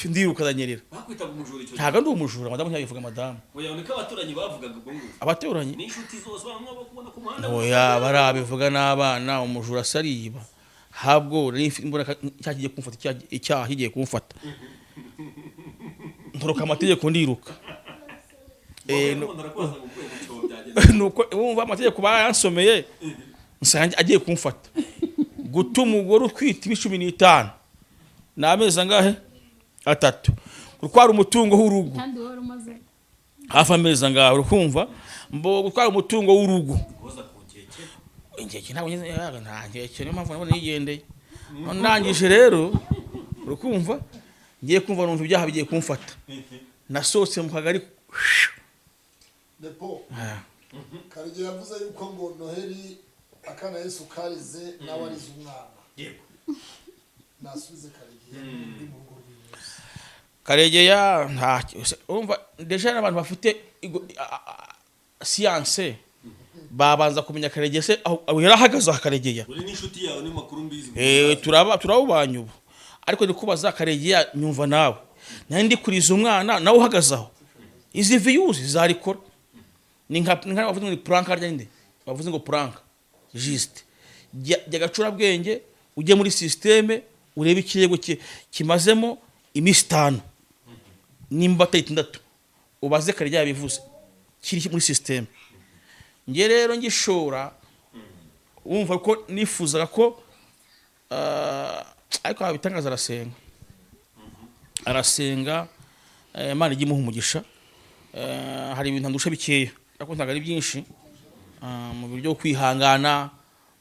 ndiruka danyerera bakwitaga umujura icyo ntaga ndi umujura madamu nyabivuga madamu oya niko abaturanyi bavugaga ubwo ngo abaturanyi n'inshuti zose bamwe bakubona ku muhanda oya barabivuga n'abana umujura sariba habwo imbona cyagiye kumfata icyaha kigiye kumfata ntoroka amategeko ndiruka nuko wumva amategeko bayansomeye nsanje agiye kumfata guta umugore utwite 15 n'amezi angahe 3 gutwara umutungo w'urugo kandi wari umaze hafa amezi angahe urukumva mbo gutwara umutungo w'urugo ingeke ntabwo ntangeke niyo mpamvu nabone yigendeye ndangije rero urukumva ngiye kumva numva ibyaha bigiye kumfata nasotse mu kagari Depo Karige yavuze yuko ngo Noheli akana Yesu karize nawe arize umwana yego nasubize Karige muri mu rugo rw'Yesu Karegeya nta umva deja n'abantu bafite science babanza kumenya Karege se aho yarahagaze Karegeya uri n'inshuti yawe ni makuru mbizi turabubanye ubu ariko ni kubaza Karegeya nyumva nawe nandi kuriza umwana nawe uhagazaho izi views zarikora ni nka bavuze ngo prank arya nde bavuze ngo prank juste jya gacura bwenge ujye muri systeme urebe ikirego kimazemo imisi 5 nimba 6 ubaze Karegeya bivuze kiri muri systeme nge rero ngishora umva ko nifuzaga ko ariko abitangaza arasenga Imana ijya imuha umugisha. Hari ibintu andusha bikeya ariko ntabwo ari byinshi, mu buryo bwo kwihangana,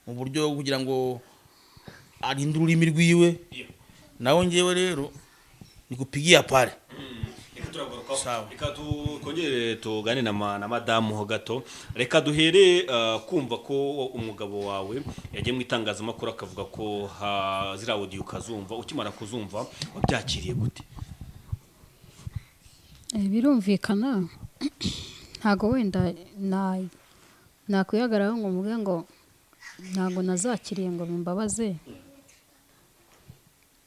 mu buryo kugira ngo arinde ururimi rwiwe. Nawe ngewe rero nikupigia pale. Reka tukongere tugane na madamu ho gato. Reka duhere kumva ko umugabo wawe yagiye mu itangazamakuru akavuga ko zira audio ukazumva, ukimara kuzumva wabyakiriye gute? Birumvikana ntago wenda nakwihagaraho ngo mvuge ngo ntago nazakiriye ngo bimbabaze.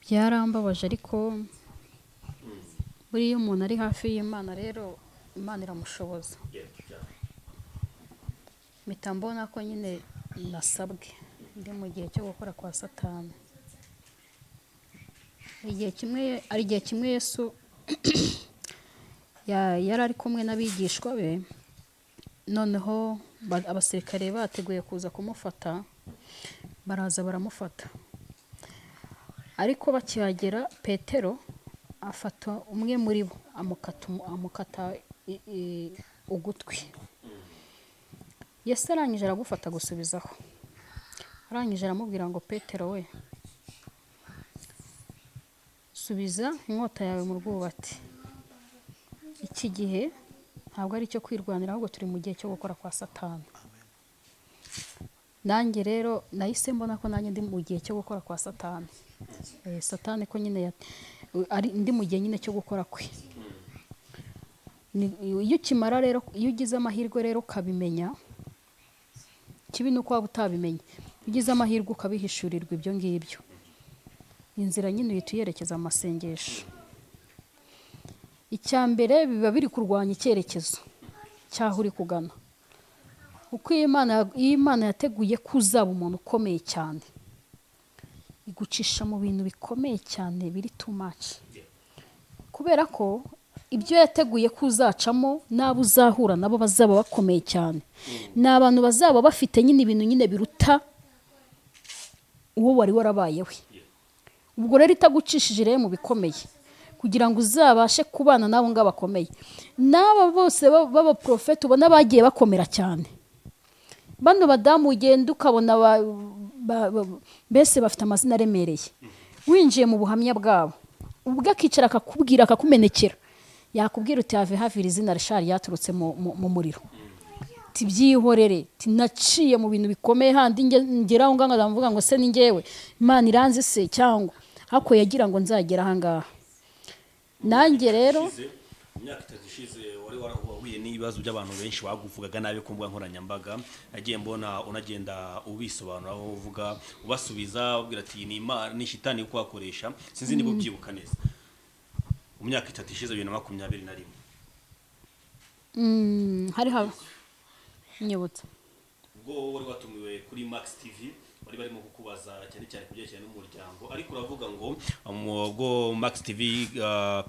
Byarambabaje, ariko buriya umuntu ari hafi y'Imana rero Imana iramushoboza. Mpita mbona ko nyine nasabwe ndi mu gihe cyo gukora kwa Satani. Igihe kimwe Yesu yari ari kumwe n'abigishwa be, noneho abasirikare bateguye kuza kumufata, baraza baramufata. Ariko bakihagera Petero afata umwe muri bo amukata ugutwi. Yesu arangije aragufata gusubizaho, arangije aramubwira ngo Petero we, subiza inkota yawe mu rwubati. Iki gihe ntabwo ari cyo kwirwanira, ahubwo turi mu gihe cyo gukora kwa Satani. Nanjye rero nahise mbona ko nanjye ndi mu gihe cyo gukora kwa Satani. Satani ko nyine ndi mu gihe nyine cyo gukora kwe. Iyo ukimara rero, iyo ugize amahirwe rero ukabimenya, kibi nuko waba utabimenye. Ugize amahirwe ukabihishurirwa ibyo ngibyo, inzira nyine uhita uyerekeza mu masengesho. Icyambere biba biri kurwanya icyerekezo cyaho uri kugana. Uko Imana yateguye kuzaba umuntu ukomeye cyane, igucisha mu bintu bikomeye cyane biri too much. Kubera ko ibyo yateguye kuzacamo n'abo uzahura nabo bazaba bakomeye cyane. N'abantu bazaba bafite nyine ibintu nyine biruta uwo wari warabayewe. Ubwo rero itagucishije rero mu bikomeye kugira ngo uzabashe kubana nabo ngabo bakomeye. N'aba bose baba profeti ubona bagiye bakomera cyane. Bano badamu ugenda ukabona mbese bafite amazina aremereye. Winjiye mu buhamya bwabo, ubwo akicara akakubwira akakumenekera, yakubwira uti havira izina rishari yaturutse mu muriro. Tibyihorere, tinaciye mu bintu bikomeye handi ngeraho ngavuga ngo se ni ngewe Imana iranze se cyangwa hako yagira ngo nzagera aha ngaha. Nanjye rero imyaka 3 ishize wari warahuye n'ibibazo by'abantu benshi baguvugaga nabi ku mbuga nkoranyambaga. Nagiye mbona unagenda ubisobanuraho, uvuga ubasubiza ubwira ati ni Imana ni shitani uko akoresha. Sinzi niba ubyibuka neza. Mu myaka 3 ishize 2021 hari haba nyibutsa ubwo wari watumiwe kuri Max TV, bari barimo kukubaza cyane cyane kubyerekeye n'umuryango. Ariko uravuga ngo ubwo Max TV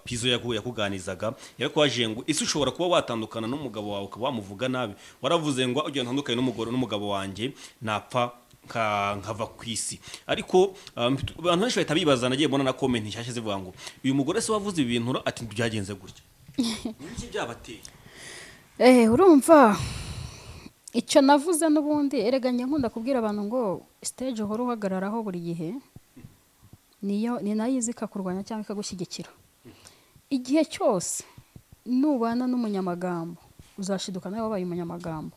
Pizo yakuganizaga yarakwaje ngo isi ushobora kuba watandukana n'umugabo wawe ukaba wamuvuga nabi. Waravuze ngo ugenda ntandukanye n'umugabo wanjye napfa nkava ku isi. Ariko abantu benshi bahita bibaza, nagiye mbona na comment nshyashya zivuga ngo uyu mugore se wavuze ibintu ati byagenze gutya. Niki byabateye? Urumva icyo navuze n'ubundi ereganye nkunda kubwira abantu ngo stage uhora uhagararaho buri gihe ni nayo izika kurwanya cyangwa ikagushyigikira. Igihe cyose nubana n'umunyamagambo uzashiduka nawe wabaye umunyamagambo,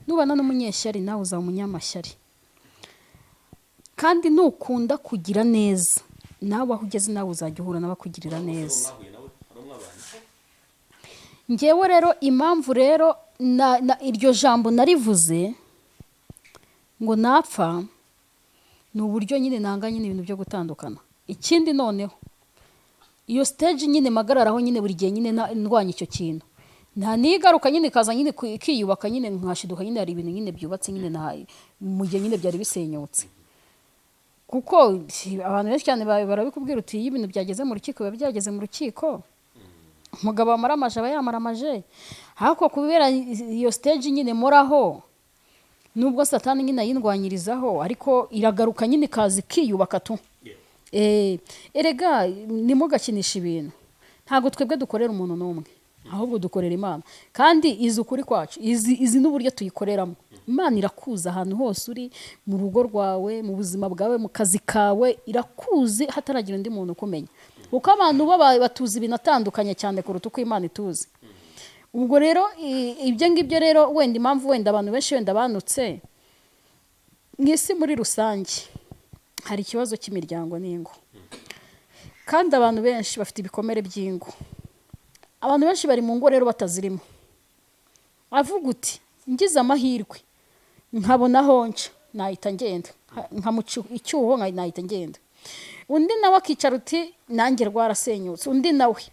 nubana n'umunyeshyari nawe uzaba umunyamashyari. Kandi nukunda kugira neza nawe aho ugeze nawe uzajya uhura n'abakugirira neza. Ngewe rero impamvu rero iryo jambo narivuze ngo napfa ni uburyo nyine nanga nyine ibintu byo gutandukana. Ikindi noneho iyo stage nyine magararaho nyine buri gihe nyine ndwanya icyo kintu, nta nigaruka nyine kaza nyine kwiyubaka nyine nkashiduka nyine hari ibintu nyine byubatse nyine mu gihe nyine byari bisenyutse. Kuko abantu benshi cyane barabikubwira uti iyo ibintu byageze mu rukiko biba byageze mu rukiko. Umugabo amaramaje aba yamaramaje, hako kubera iyo stage nyine moraho nubwo satani nyine ayindwanyirizaho ariko iragaruka nyine ikaza ikiyubaka tu. Erega nimugakinisha ibintu, ntabwo twebwe dukorera umuntu n'umwe, ahubwo dukorera Imana, kandi izi ukuri kwacu, izi n'uburyo tuyikoreramo. Imana irakuza ahantu hose uri, mu rugo rwawe, mu buzima bwawe, mu kazi kawe, irakuzi hataragira undi muntu ukumenya, kuko abantu bo batuzi ibintu atandukanye cyane kuruta uko Imana ituzi. Ubwo rero ibyo ngibyo rero wenda impamvu wenda abantu benshi wenda banutse mw'isi muri rusange hari ikibazo cy'imiryango n'ingo, kandi abantu benshi bafite ibikomere by'ingo. Abantu benshi bari mu ngo rero batazirimo, avuga uti ngize amahirwe nkabona honca nahita ngenda, nkamuca icyuho nahita ngenda. Undi nawe akicara uti nanjye rwarasenyutse. Undi nawe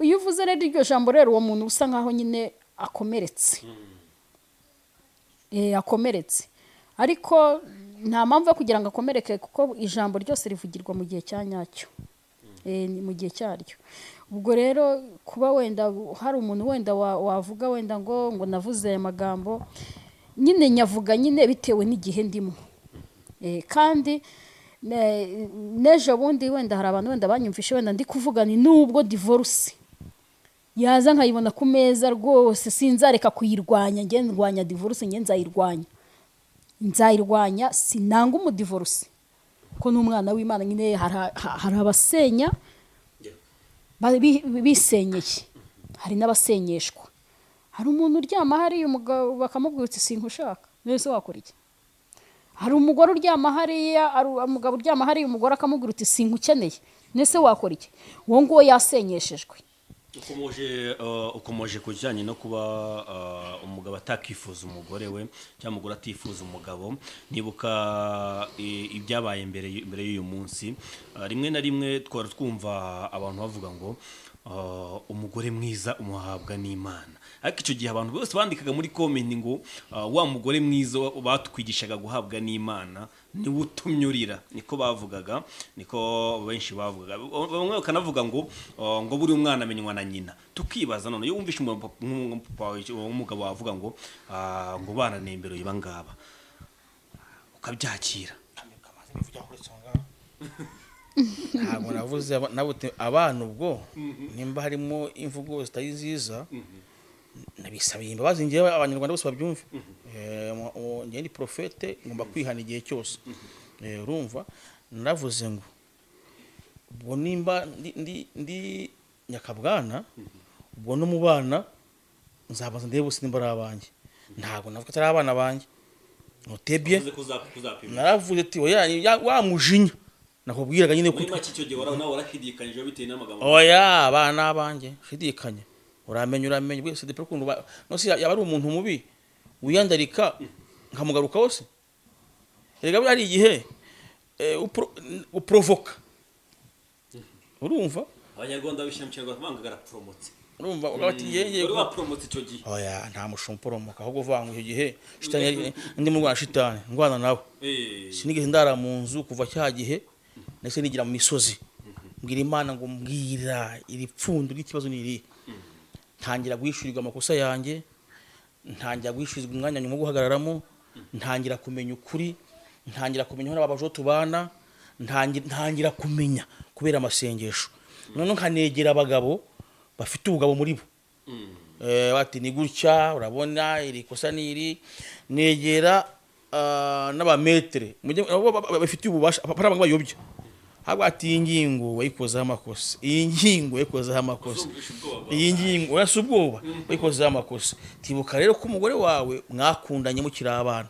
iyo uvuze rero iryo jambo rero uwo muntu usa nkaho nyine akomeretse, akomeretse, ariko nta mpamvu yo kugira ngo akomereke, kuko ijambo ryose rivugirwa mu gihe cya nyacyo, ni mu gihe cyaryo. Ubwo rero kuba wenda hari umuntu wenda wavuga wenda ngo navuze aya magambo, nyine nyavuga nyine bitewe n'igihe ndimo, kandi n'ejo bundi wenda hari abantu wenda banyumvishe wenda ndi kuvuga ni nubwo divorce yaza nkayibona ku meza rwose sinzareka kuyirwanya, nge ndwanya divorce, nge nzayirwanya, sinanga umudivorce, ko n'umwana w'Imana nyine hari abasenya bisenyeye, hari n'abasenyeshwa. Hari umuntu uryama hariya umugabo bakamubwira uti sinkushaka, nese wakora iki? Hari umugore uryama hariya, umugabo uryama hariya umugore akamubwira uti sinkukeneye, nese wakora iki? Uwo nguwo yasenyeshejwe. ukomoje ku kijyanye no kuba umugabo atakifuza umugore we cyangwa umugore atifuza umugabo. Nibuka ibyabaye mbere y'uyu munsi, rimwe na rimwe twari twumva abantu bavuga ngo umugore mwiza umuhabwa n'Imana, ariko icyo gihe abantu bose bandikaga muri comment ngo wa mugore mwiza batwigishaga guhabwa n'Imana niwe utumyurira, niko bavugaga, niko benshi bavugaga. Bamwe bakanavuga ngo buri umwana amenywa na nyina. Tukibaza none iyo wumvishe umugabo wavuga ngo bana nembero iba ngaba ukabyakira, ntabwo navuze abana ubwo nimba harimo imvugo zitari nziza nabisabiye imbabazi, ngewe abanyarwanda bose babyumve. Ngewe ni profete, ngomba kwihana igihe cyose. Urumva naravuze ngo ubwo nimba ndi nyakabwana, ubwo no mu bana nzabanza ndebe bose nimba ari abanjye, ntabwo navuga atari abana banjye. Notebye naravuze ati oya wa mujinya nakubwiraga nyine ko icyo gihe warashidikanyije bitewe n'amagambo. Oya abana abanjye shidikanya, uramenye wese depuis kundu no si yaba ari umuntu mubi wiyandarika nkamugaruka wose. Erega bari igihe uprovoka, urumva abanyarwanda bishamikirwa bangagara promotse, urumva ugati yeye wa promotse icyo gihe. Oya nta mushumporomoka ahubwo vanga icyo gihe shitani ndi mu Rwanda, shitani ngwana nawe sinigeze ndara mu nzu kuva cya gihe, nese nigira mu misozi mbwira Imana ngo mbwira iri pfundo ry'ikibazo niri, ntangira guhishurirwa amakosa yanjye, ntangira guhishurirwa umwanya nyuma guhagararamo, ntangira kumenya ukuri, ntangira kumenya aho abajo tubana, ntangira kumenya kubera amasengesho. None nkanegera abagabo bafite ubugabo muri bo, bati ni gutya urabona iri kosa niri, negera n'abametre bafite ububasha para bayobya hagati y'ingingo wayikozaho amakosa, iyi ngingo wayikozaho amakosa, iyi ngingo yasubwoba wayikozaho amakosa. Tibuka rero ko umugore wawe mwakundanye mukiri abana,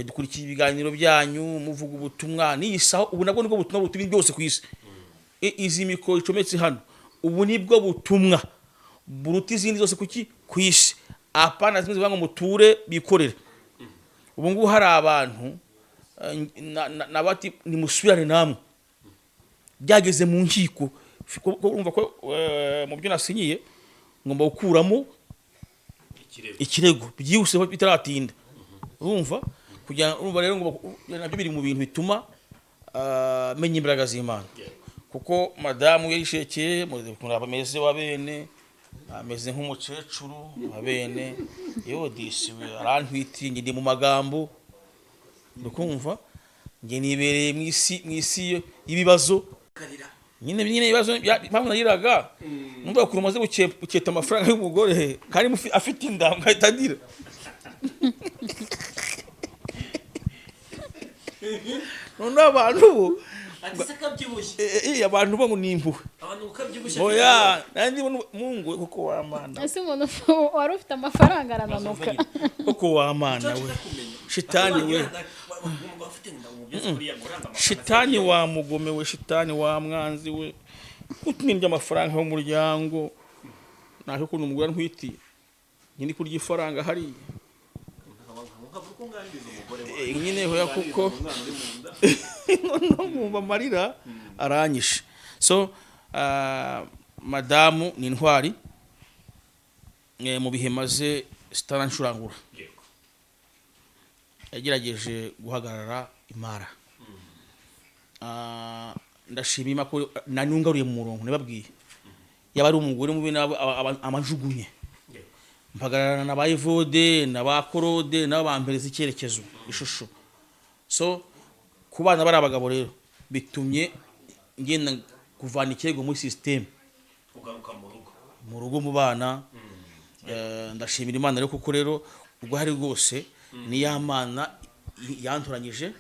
dukurikiye ibiganiro byanyu muvuga ubutumwa nisaho, ubu nabwo nibwo butumwa butumwa byose ku isi. Izi mikoro icometse hano, ubu nibwo butumwa buruta izindi zose kuki ku isi. Apana zimwe zivuga ngo muture bikorere. Ubu ngubu hari abantu nabati nimusubirane namwe byageze mu nkiko, urumva ko mu byo nasinyiye ngomba gukuramo ikirego byihuse bitaratinda, urumva kugira urumva rero ngo nabyo biri mu bintu bituma menya imbaraga z'Imana. Kuko madamu yarishekeye muri abameze wa bene ameze nk'umukecuru wa bene yewe disi we arantwitiye njye ndi mu magambo ndukumva njye nibereye mu isi y'ibibazo nyine ibibazo mpamvu nagiraga numva ukuntu umaze guketa amafaranga y'umugore kandi afite inda ngahita agira none abantu abantu bo ngo ni impuhwe oya nandi mungu kuko wamana ese umuntu wari ufite amafaranga arananuka kuko wamana we shitani we shitani wa mugome we shitani wa mwanzi we kutinja amafaranga mu muryango nako kuntu umugore ntwiti nyine kurya ifaranga hari nyine hoya kuko no mumba marira aranyishe so madamu ni intwari mu bihe maze sitaranshurangura yagerageje guhagarara imara ndashima ko nanungariye mu murongo nibabwiye yaba ari umugore mubi amajugunye mpagararana na bayivode na bakorode na bampereza icyerekezo ishusho so kubana bari abagabo rero bitumye ngenda kuvana ikirego muri system ugaruka mu rugo mu bana ndashimira Imana rero kuko rero ubwo hari rwose ni yamana yanturanyije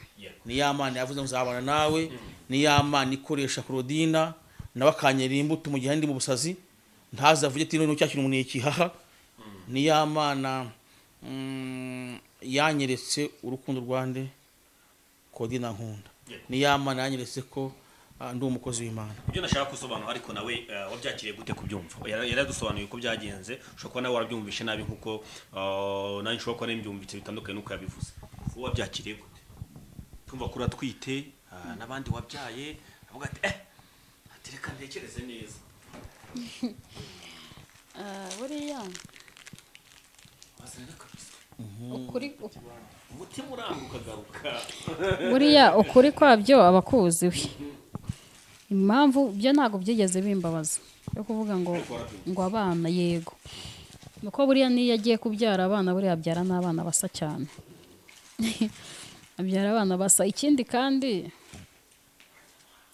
ni yamana yavuze ngo nzabana nawe ni yamana ikoresha Claudina nabakanyera imbuto mu gihe ndi mu busazi ntazavuge ati no cyakira umuntu ikihaha ni yamana yanyeretse urukundo rwande Claudina nkunda ni yamana yanyeretse ko ndi umukozi w'Imana ibyo nashaka kusobanura ariko nawe wabyakiriye gute kubyumva yaradusobanuye uko byagenze ushobora kuba nawe warabyumvishe nabi nkuko nanjye ushobora kuba nembyumvitse bitandukanye nuko yabivuze wabyakiriye gute kumva kuri atwite n'abandi wabyaye avuga ati reka ntekereze neza buriya umutima uranguka garuka buriya ukuri kwabyo abakuzi we impamvu byo ntago byigeze bimbabaza yo kuvuga ngo abana yego nuko buriya niyo agiye kubyara abana buriya abyara n'abana basa cyane abyara abana basa ikindi kandi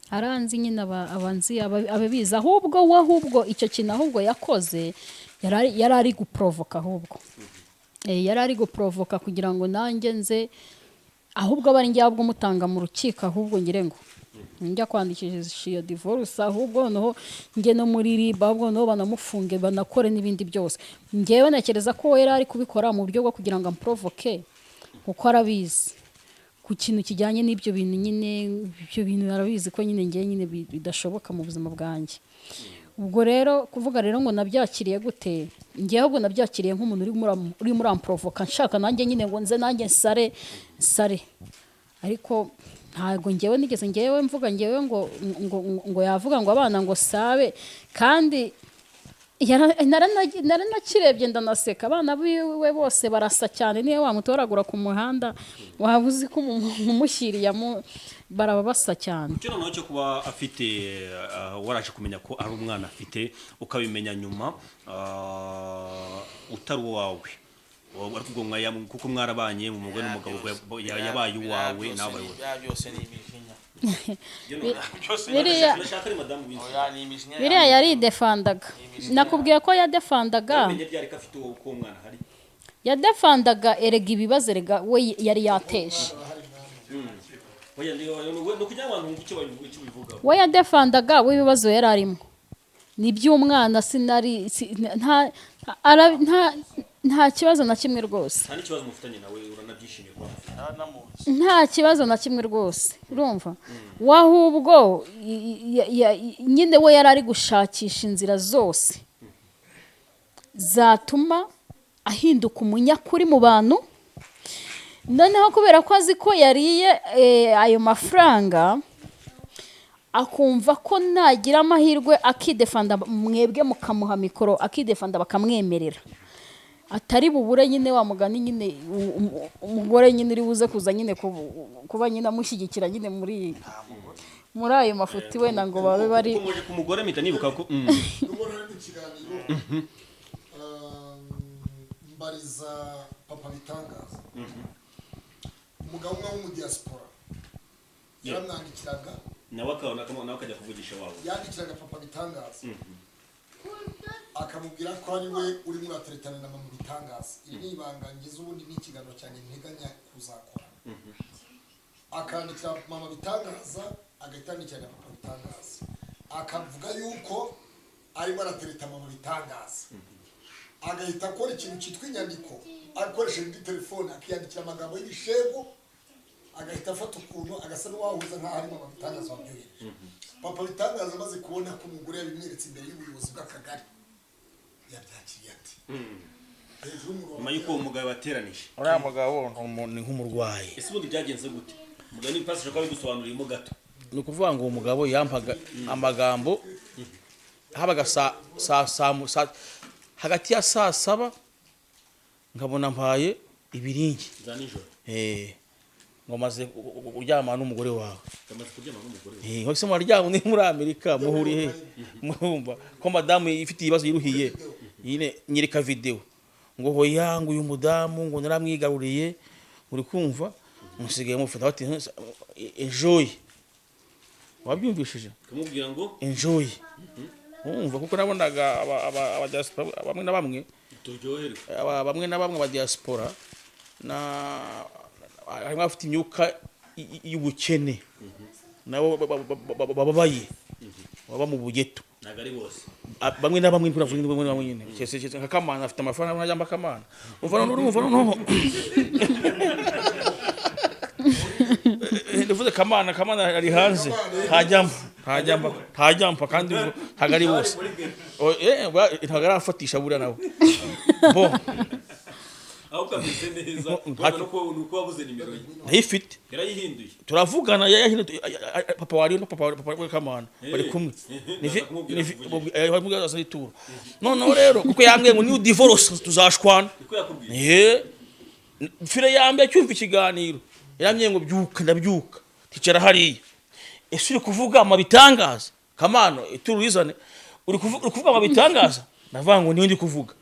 aranzi nyine abanzi ababizi ahubwo icyo kintu ahubwo yakoze yari ari guprovoka ahubwo yari ari guprovoka kugira ngo nanjye nze ahubwo bari njye ahubwo mutanga mu rukiko ahubwo ngire ngo njya kwandikisha iyo divorce ahubwo noneho njye no muri RIB ahubwo noneho banamufunge banakore n'ibindi byose njyewe nekereza ko yari ari kubikora mu buryo bwo kugira ngo amprovoke kuko arabizi ku kintu kijyanye n'ibyo bintu nyine ibyo bintu arabizi ko nyine njye nyine bidashoboka mu buzima bwanjye ubwo rero kuvuga rero ngo nabyakiriye gute njye ahubwo nabyakiriye nk'umuntu uri muri amprovoka nshaka nanjye nyine ngo nze nanjye sare ariko ntago njyewe nigeze njyewe mvuga njyewe ngo yavuga ngo abana ngo sabe kandi naranakirebye ndanaseka abana biwe bose barasa cyane niyo wamutoragura ku muhanda waba uzi ko umushyiriye baraba basa cyane icyo noneho cyo kuba afite waraje kumenya ko ari umwana afite ukabimenya nyuma utari uwawe kuko mwarabanye mu mugore n'umugabo yabaye uwawe nawe byose ni imijinya biriya yaridefandaga nakubwiye ko yadefandaga erega ibibazo erega we yari yateje we yadefandaga we ibibazo yari arimo ni by'umwana sinari nta kibazo na kimwe rwose nta kibazo na kimwe rwose urumva wahubwo nyine we yari ari gushakisha inzira zose zatuma ahinduka umunyakuri mu bantu noneho kubera ko azi ko yariye ayo mafaranga akumva ko nagira amahirwe akidefanda mwebwe mukamuha mikoro akidefanda bakamwemerera atari bubure nyine wa mugani nyine umugore nyine uri buze kuza nyine kuba nyine amushyigikira nyine muri ayo mafuti we ngo babe bari ku mugore mpita nibuka ko mbariza papa bitangaza umugabo umwe w'umudiyasipora yaramwandikiraga nawe akajya kuvugisha wawe yandikiraga papa bitangaza akamubwira ko ari we urimo urateretana na mama bitangaza iri ni ibanga ngize ubundi n'ikiganiro cyane nteganya kuzakora akandikira mama bitangaza agahita yandikira na papa bitangaza akavuga yuko arimo aratereta mama bitangaza agahita akora ikintu cyitwa inyandiko akoresheje indi telefone akiyandikira amagambo y'ibishego agahita afata ukuntu agasa n'uwahuza nk'aho ari mama bitangaza wabyohereje papa bitangaza amaze kubona ko umugore yabimweretse imbere y'ubuyobozi bw'akagari yabyakiriye ati nyuma y'uko uwo mugabo bateranije uriya mugabo ni nk'umurwayi ese ubundi byagenze gute umugabo ni pastor ko bidusobanuriyemo gato ni ukuvuga ngo uwo mugabo yampaga amagambo habaga hagati ya 7:00 nkabona mpaye ibiringi za nijoro ngo maze kuryama n'umugore wawe amaze kuryama n'umugore wawe ngo se mwaryama ni muri Amerika muhuriye murumva ko madamu ifite ibibazo yiruhiye yine nyereka video ngo hoya ngo uyu mudamu ngo naramwigaruriye uri kumva musigaye mufata bati enjoy wabyumvishije kumubwira ngo enjoy umva kuko nabonaga aba diaspora bamwe na bamwe turyoherwe bamwe na bamwe aba diaspora na harimo afite imyuka y'ubukene nabo bababaye baba mu bugeto nagari bose bamwe na bamwe bamwe nyine nka Kamana afite amafaranga n'ajamba Kamana umva no ndivuze Kamana ari hanze ntajyamba kandi hagari bose ntagara afatisha buriya nawe bo aho kameze neza nuko wabuze nimero ye ntayifite yarayihinduye turavugana papa wari papa Kamana bari kumwe bamubwira asa ituro noneho rero kuko yambwiye ngo ni divorce tuzashwana niko yakubwiye fire yambye cyumva ikiganiro yaramye ngo byuka ndabyuka ticara hariya ese uri kuvuga amabitangaza Kamana ituru izane uri kuvuga amabitangaza navuga ngo niyo ndi kuvuga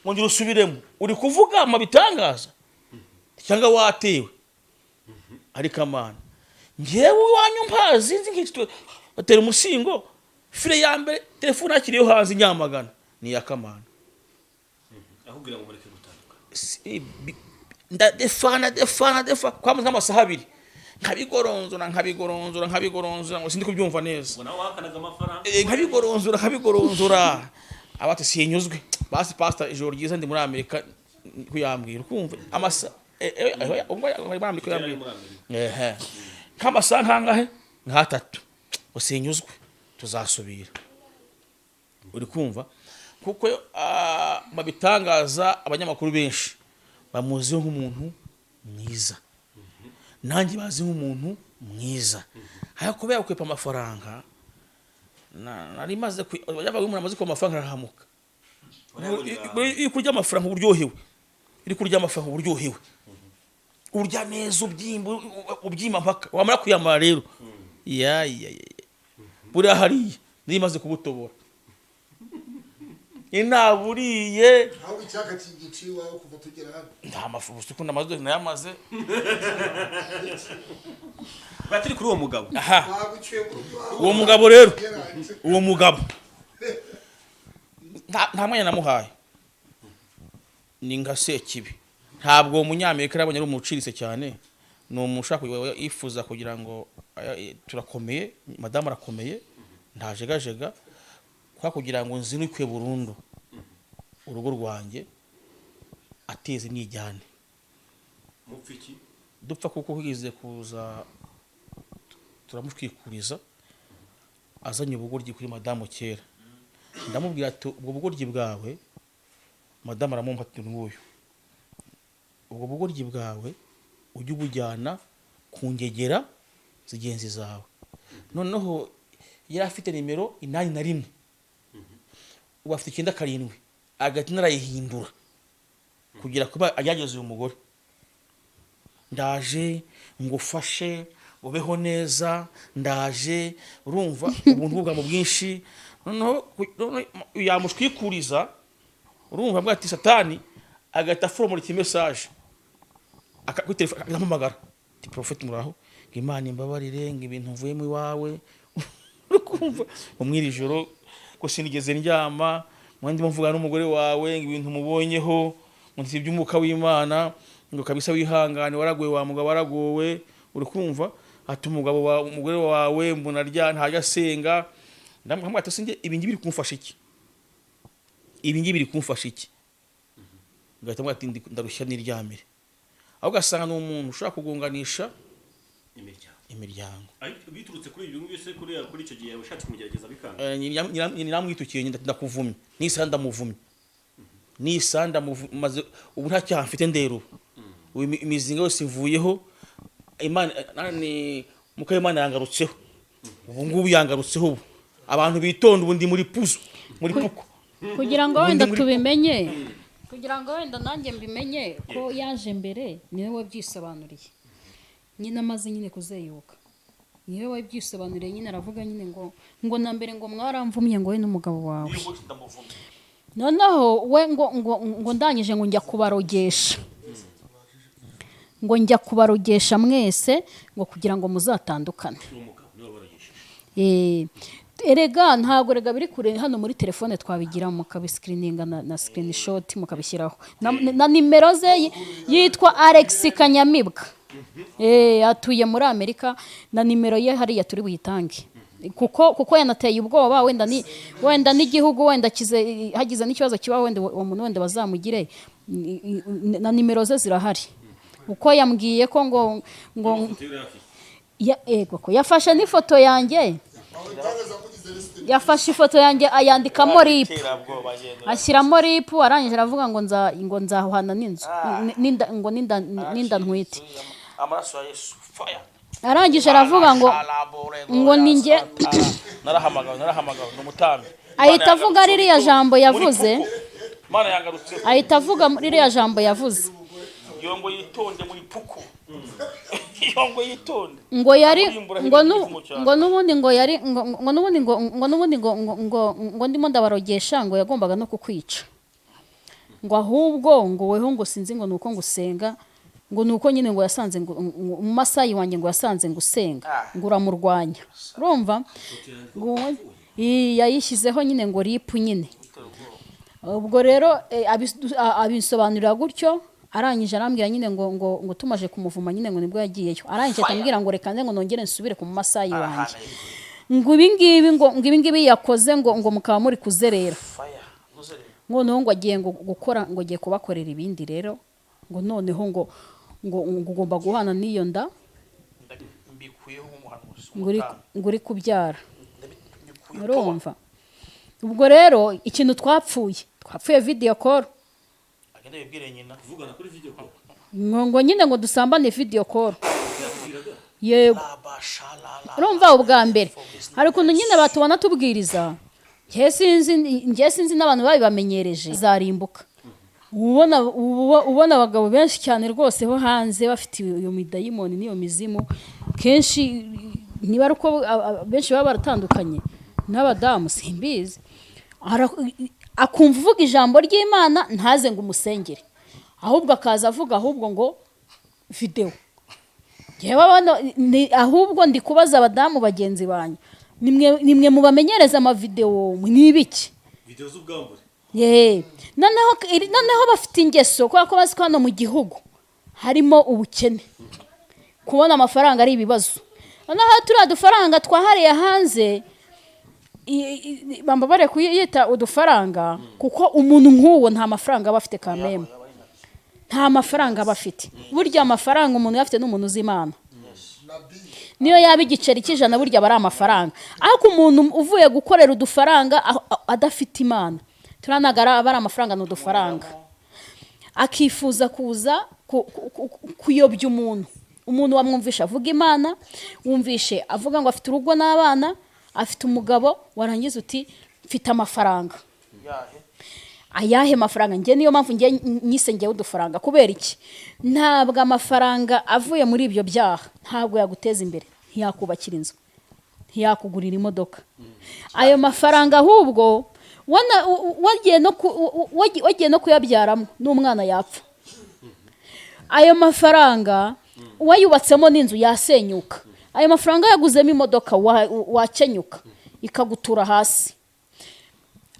ngo ngira usubiremo uri kuvuga amabitangaza cyangwa watewe ari Kamana ngewe wanyu mpazi nzi nk'icyo batera umusingo fire yambere telefone akiriyo hanze inyamagana ni ya Kamana ahubwira ngo mureke gutanduka ndadefana kwamaze amasaha 2 nkabigoronzora ngo sindi kubyumva neza ngo nawe wakanaga amafaranga nkabigoronzora abati sinyuzwe basi pastor ijoro ryiza ndi muri Amerika kuyambwira ukumva amasa ubwo muri Amerika yambwira kamasa nkangahe nka 3 usinyuzwe tuzasubira uri kumva kuko babitangaza abanyamakuru benshi bamuziho nk'umuntu mwiza nanjye bazi nk'umuntu mwiza haya kubera kwepa amafaranga nari maze yabaga umuntu amaze ko amafaranga arahamuka iri kurya amafaranga uburyohewe urya neza ubyimba mpaka wamara kuyamara rero buri hariye nimaze kubutobora inaburiye aho icyaka kigiciwe aho kuva tugera hano nta mafuso ko namaze nayamaze batiri kuri uwo mugabo uwo mugabo rero nta mwanya namuhaye ni nga Sekibi ntabwo umunyamerika yabonye ari umucirise cyane ni umushaka yifuza kugira ngo turakomeye madamu arakomeye ntajegajega kwa kugira ngo nzinukwe burundu urugo rwanjye ateze nijyane mupfiki dupfa kuko hize kuza turamushwikuriza azanye ubugoryi kuri madamu kera ndamubwira ati ubwo bugoryi bwawe madamu aramumpatira nguyu ubwo bugoryi bwawe ujye ubujyana ku ngegera zigenzi zawe noneho yari afite nimero 81 ubu afite 97 agati narayihindura kugira kuba ajyageze uyu mugore ndaje ngufashe ubeho neza ndaje urumva ubuntu bwa mu bwinshi noneho yamushwikuriza urumva mbwa ati satani agahita foromora iki message kuri telefone akampamagara ati prophet muraho ngo Imana imbabarire ngo ibintu mvuye mu iwawe ukumva umwiri joro ko sinigeze ndyama mwandi mvuga n'umugore wawe ngo ibintu mubonyeho ngo nsibye umwuka w'Imana ngo kabisa wihangane waraguye wa mugabo waragowe uri kumva ati umugabo wa umugore wawe mbona rya ntajya senga ndamwe ati singe ibingi biri kumfasha iki ibingi biri kumfasha iki ngahita mwati ndarushya niryamire aho gasanga n'umuntu ushaka kugunganisha imiryango biturutse kuri ibyo ngibyo se kuri icyo gihe ushatse kumugerageza bikanga namwitukiye ndakuvumye nisanda muvumye nisanda maze ubu nta cyaha mfite ndero imizinga yose ivuyeho Imana nani Mukayimana yangarutseho ubu ngubu yangarutseho ubu abantu bitonda ubundi muri puzo muri puko kugira ngo wenda tubimenye kugira ngo wenda nanjye mbimenye ko yaje mbere niwe wabyisobanuriye nyine amaze nyine kuzeyuka niwe wabyisobanuriye nyine aravuga nyine ngo na mbere ngo mwaramvumye ngo we n'umugabo wawe noneho we ngo ndangije ngo njya kubarogesha ngo njya kubarogesha mwese ngo kugira ngo muzatandukane erega ntabwo rega biri kure hano muri telefone twabigira mukabiscreeninga na screenshot mukabishyiraho na nimero ze yitwa Alex Kanyamibwa atuye muri Amerika na nimero ye hariya turi buyitange kuko yanateye ubwoba wenda n'igihugu wenda hagize n'ikibazo kiba wenda umuntu wenda bazamugire na nimero ze zirahari uko yambwiye ko ngo ko yafashe n'ifoto yanjye yafashe ifoto yanjye ayandikamo rip ashyiramo rip arangije aravuga ngo nzahwana n'inzu ngo ninda ntwite amaraso ya Yesu fire arangije aravuga ngo ninjye narahamagawe n'umutambi ahita avuga ririya jambo yavuze Mana yangarutse ahita avuga ririya jambo yavuze yongo yitonde muri puko yongo yitonde ngo yari ngo nubundi ngo yari ngo nubundi ngo ndimo ndabarogesha ngo yagombaga no kukwica ngo ahubwo ngo weho ngo sinzi ngo nuko ngusenga ngo nuko nyine ngo yasanze ngo mu masayi wanjye ngo yasanze ngo usenga ngo uramurwanya urumva ngo yayishyizeho nyine ngo ripu nyine ubwo rero abisobanurira gutyo arangije arambwira nyine ngo tumaje kumuvuma nyine ngo nibwo yagiyeyo arangije atambwira ngo reka ngo nongere nsubire ku masayi wanjye ngo ibingibi yakoze ngo mukaba muri kuzerera noneho ngo agiye ngo gukora ngo agiye kubakorera ibindi rero ngo noneho ngo ugomba guhana n'iyo nda ngo uri kubyara urumva ubwo rero ikintu twapfuye video call ngo nyine ngo dusambane video call yego urumva ubwa mbere hari ukuntu nyine batubona tubwiriza njye sinzi n'abantu babibamenyereje zarimbuka ubona abagabo benshi cyane rwose bo hanze bafite iyo midayimoni n'iyo mizimu kenshi niba ari uko benshi baba baratandukanye n'abadamu simbizi akumva uvuga ijambo ry'Imana ntaze ngo umusengere ahubwo akaza avuga ahubwo ngo video ahubwo ndi kubaza abadamu bagenzi banyu nimwe mubamenyereza amavideo n'ibiki video z'ubwambure noneho bafite ingeso kubera ko bazi ko hano mu gihugu harimo ubukene kubona amafaranga ari ibibazo noneho turiya dufaranga twahariye hanze bamba bare kuyita udufaranga kuko umuntu nk'uwo nta mafaranga aba afite kameme nta mafaranga aba afite burya amafaranga umuntu yafite n'umuntu uzimana niyo yaba igiceri cy'ijana burya aba ari amafaranga ariko umuntu uvuye gukorera udufaranga adafite imana turanagara aba ari amafaranga n'udufaranga akifuza kuza kuyobya umuntu wamwumvisha avuga Imana wumvishe avuga ngo afite urugo n'abana afite umugabo warangiza uti mfite amafaranga ayahe mafaranga njye niyo mpamvu njye nyisengeye udufaranga kubera iki ntabwo amafaranga avuye muri ibyo byaha ntabwo yaguteza imbere ntiyakubakira inzu ntiyakugurira imodoka ayo mafaranga ahubwo wagiye no kuyabyaramo n'umwana yapfa. Ayo mafaranga wayubatsemo n'inzu yasenyuka. Ayo mafaranga yaguzemo imodoka wakenyuka ikagutura hasi.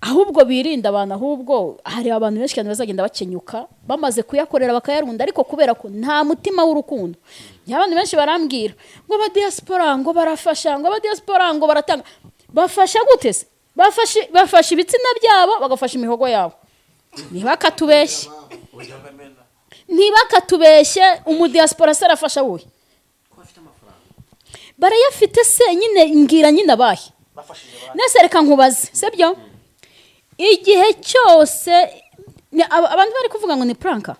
Ahubwo birinda abantu, ahubwo hari abantu benshi cyane bazagenda bakenyuka bamaze kuyakorera bakayarunda, ariko kubera ko nta mutima w'urukundo. Abantu benshi barambwira ngo aba diaspora ngo barafasha, ngo aba diaspora ngo baratanga. Bafasha gute se? Bafasha ibitsina byabo, bagafasha imihogo yabo. Ntibakatubeshye umudiaspora se arafasha wowe. Barayafite se nyine, ngira nyine abahe. Nese reka nkubaze, sebyo? Igihe cyose abantu bari kuvuga ngo ni pranka,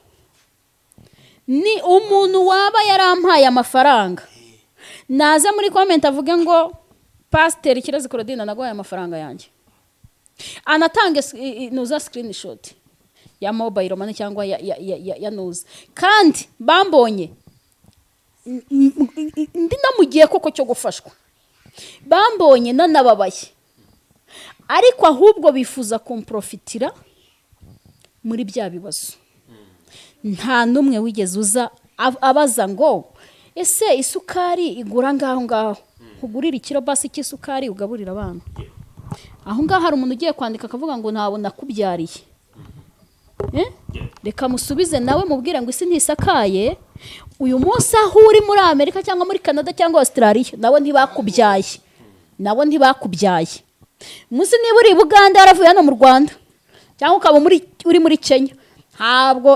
ni umuntu waba yarampaye amafaranga naza muri comment avuge ngo Pastor Kirezi Claudine nagoye amafaranga yanjye, anatange nuza screenshot ya mobile money cyangwa ya nuza, kandi bambonye ndi namugiye koko cyo gufashwa, bambonye nanababaye, ariko ahubwo bifuza kumprofitira muri bya bibazo. Nta numwe wigeze uza abaza ngo ese isukari igura ngaho kugurira ikiro basi cy'isukari ugaburira abana. Aho ngaho hari umuntu ugiye kwandika akavuga ngo ntabwo nakubyariye. Reka musubize nawe mubwire ngo isi ntisakaye, uyu munsi aho uri muri Amerika cyangwa muri Canada cyangwa Australia nawe ntibakubyaye. Munsi niba uri Buganda yaravuye hano mu Rwanda cyangwa ukaba uri muri Kenya,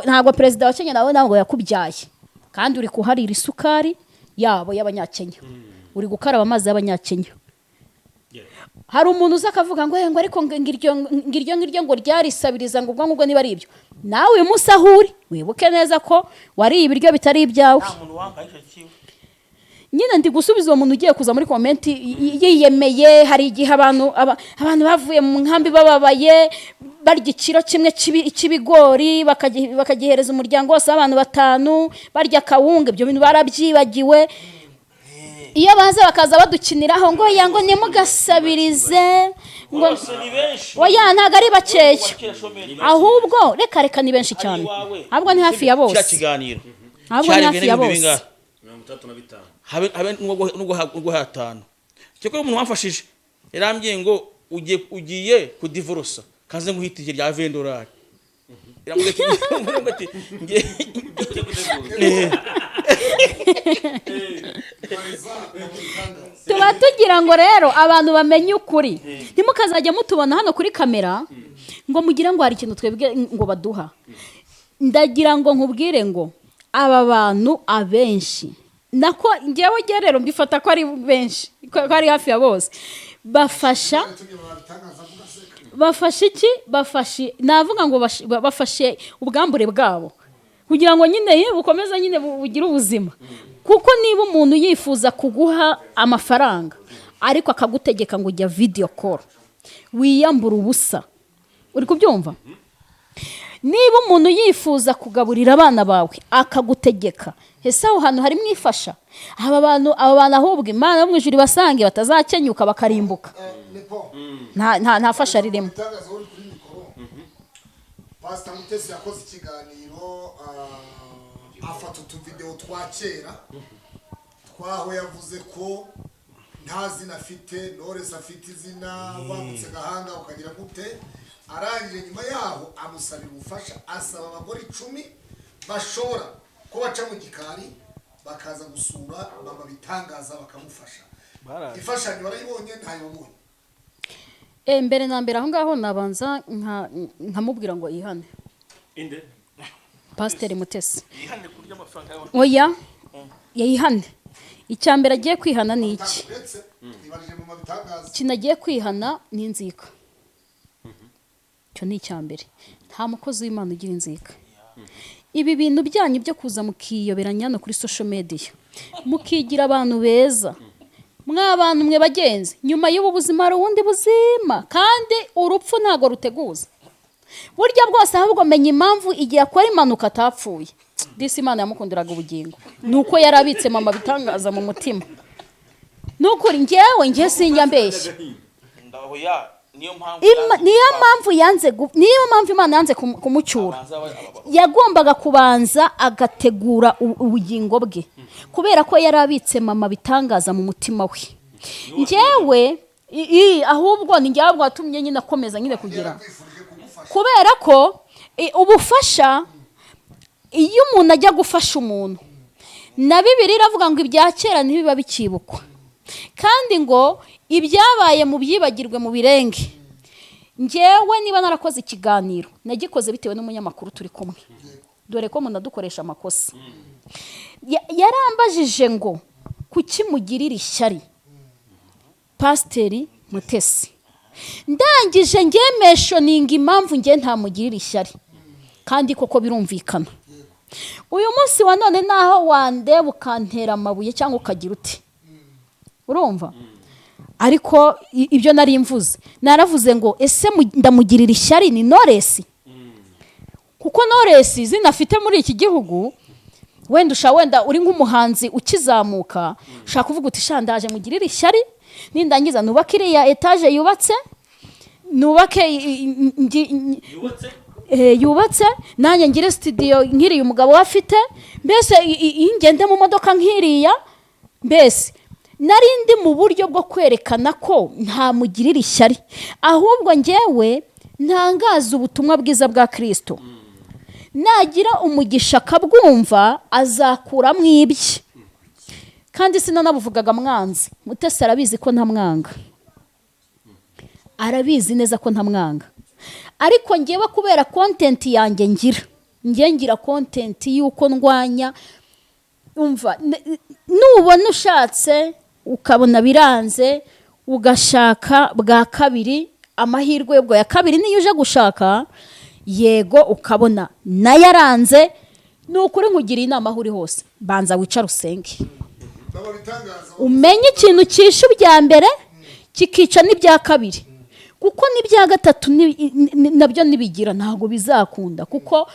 ntabwo perezida wa Kenya nawe yakubyaye, kandi uri kuharira isukari yabo y'abanyakenya, uri gukaraba amazi y'abanyakenya. Hari umuntu uza akavuga ngo ariko ngiryo ngo ryarisabiriza ngo ubwo niba ari ibyo. Nawe uyu munsi aho uri wibuke neza ko wari ibiryo bitari ibyawe. Nyine ndi gusubiza uwo muntu ugiye kuza muri comment yiyemeye. Hari igihe abantu bavuye mu nkambi bababaye barya ikiro kimwe cy'ibigori bakagihereza umuryango wose abantu 5 barya kawunga, ibyo bintu barabyibagiwe. Iyo baza bakaza badukiniraho ngo yango nimugasabirize ngo oya ntago ari bakeya, ahubwo reka ni benshi cyane, ahubwo ni hafi ya bose. Ahubwo ni hafi ya bose. 35 habe n'ugo hatanu. Cyoko umuntu wamfashije yarambye ngo ugiye kudivorce kaze nguhitije rya $20. Yarambye ati tuba tugira ngo rero abantu bamenye ukuri, ntimukazajya mutubona hano kuri kamera ngo mugira ngo hari ikintu twebwe ngo baduha. Ndagira ngo nkubwire ngo aba bantu abenshi nako ngewe gerero mbifata ko ari benshi, ko ari hafi ya bose, bafasha iki? Navuga ngo bafashe ubwambure bwabo kugira ngo nyine bukomeza nyine bugira ubuzima. Kuko niba umuntu yifuza kuguha amafaranga ariko akagutegeka ngo ujya video call, wiyambura ubusa, uri kubyumva? Niba umuntu yifuza kugaburira abana bawe akagutegeka, ese aho hantu hari mwifasha? Aba bantu ahubwo Imana yo mu ijuru basange batazakenyuka bakarimbuka. Nta fasha ririmo. Pastor Mutesi yakoze ikiganiro afata utuvideo twa kera twaho yavuze ko nta zina afite, Knowless afite izina, wagutse gahanga ukagira gute. Arangije nyuma yaho amusabira ubufasha, asaba abagore 10 bashora ko baca mu gikari bakaza gusura Mama Bitangaza bakamufasha. Ifashanyo barayibonye ntayibonye. Mbere na mbere aho ngaho nabanza nkamubwira ngo yihane. Inde Pastor Mutesi yihane kurya amafaranga yawe. Oya yihane. Icyambere agiye kwihana ni iki? Kinagiye kwihana ni inzika. Cyo ni icyambere. Nta mukozi w'Imana ugira inzika. Ibi bintu byanyu byo kuza mukiyoberanya no kuri social media, mukigira abantu beza, mw'abantu mwe bagenzi, nyuma y'ubu buzima hari ubundi buzima, kandi urupfu ntago ruteguza. Burya bwose ahubwo menya impamvu igihe akora impanuka atapfuye. Disi Imana yamukundiraga ubugingo, nuko yarabitse Mama Bitangaza mu mutima. Nukuri njye sinjya mbeshya. Ndaho ya niyo mpamvu Imana yanze kumucyura. Yagombaga kubanza agategura ubugingo bwe kubera ko yari abitse mama bitangaza mu mutima we. Njyewe ahubwo ni njyewe bwatumye nyine akomeza nyine kugira, kubera ko ubufasha, iyo umuntu ajya gufasha umuntu, na Bibiliya iravuga ngo ibya kera ntibiba bikibukwa, kandi ngo ibyabaye mu byibagirwe mu birenge. Njyewe niba narakoze ikiganiro nagikoze bitewe n'umunyamakuru turi kumwe, dore ko munadukoresha amakosa. Yarambajije ngo kuki mugirira ishyari Pasiteri Mutesi, ndangije ngemeshoninga impamvu nge ntamugirira ishyari, kandi koko birumvikana. Uyu munsi wa none naho wandeba ukantera amabuye cyangwa ukagira uti, urumva? Ariko ibyo nari mvuze, naravuze ngo ese ndamugirira ishyari ni Knowless, kuko Knowless zinafite muri iki gihugu, wenda uri nk'umuhanzi ukizamuka, ushaka kuvuga uti shandaje mugirira ishyari, nindangiza nubake iriya etage yubatse, nubake yubatse, nanjye ngire studio nkiriye umugabo afite, mbese ingende mu modoka nkiriya. Mbese narindi mu buryo bwo kwerekana ko nta mugirira ishyari, ahubwo njyewe ntangaza ubutumwa bwiza bwa Kristo. Nagira umugisha akabwumva azakuramo ibye, kandi sinanabuvugaga mwanzi. Mutesi arabizi ko ntamwanga, arabizi neza ko ntamwanga, ariko njyewe kubera content yanjye ngira content yuko ndwanya. Umva, nubona ushatse ukabona biranze ugashaka bwa kabiri, amahirwe y'ubwo ya kabiri niyo uje gushaka, yego ukabona nayaranze, nukuri nkugiriye inama aho uri hose, banza wicara usenge, umenye ikintu cyishe ibya mbere kikica n'ibya kabiri, kuko n'ibya gatatu nabyo nibigira ntabwo bizakunda, kuko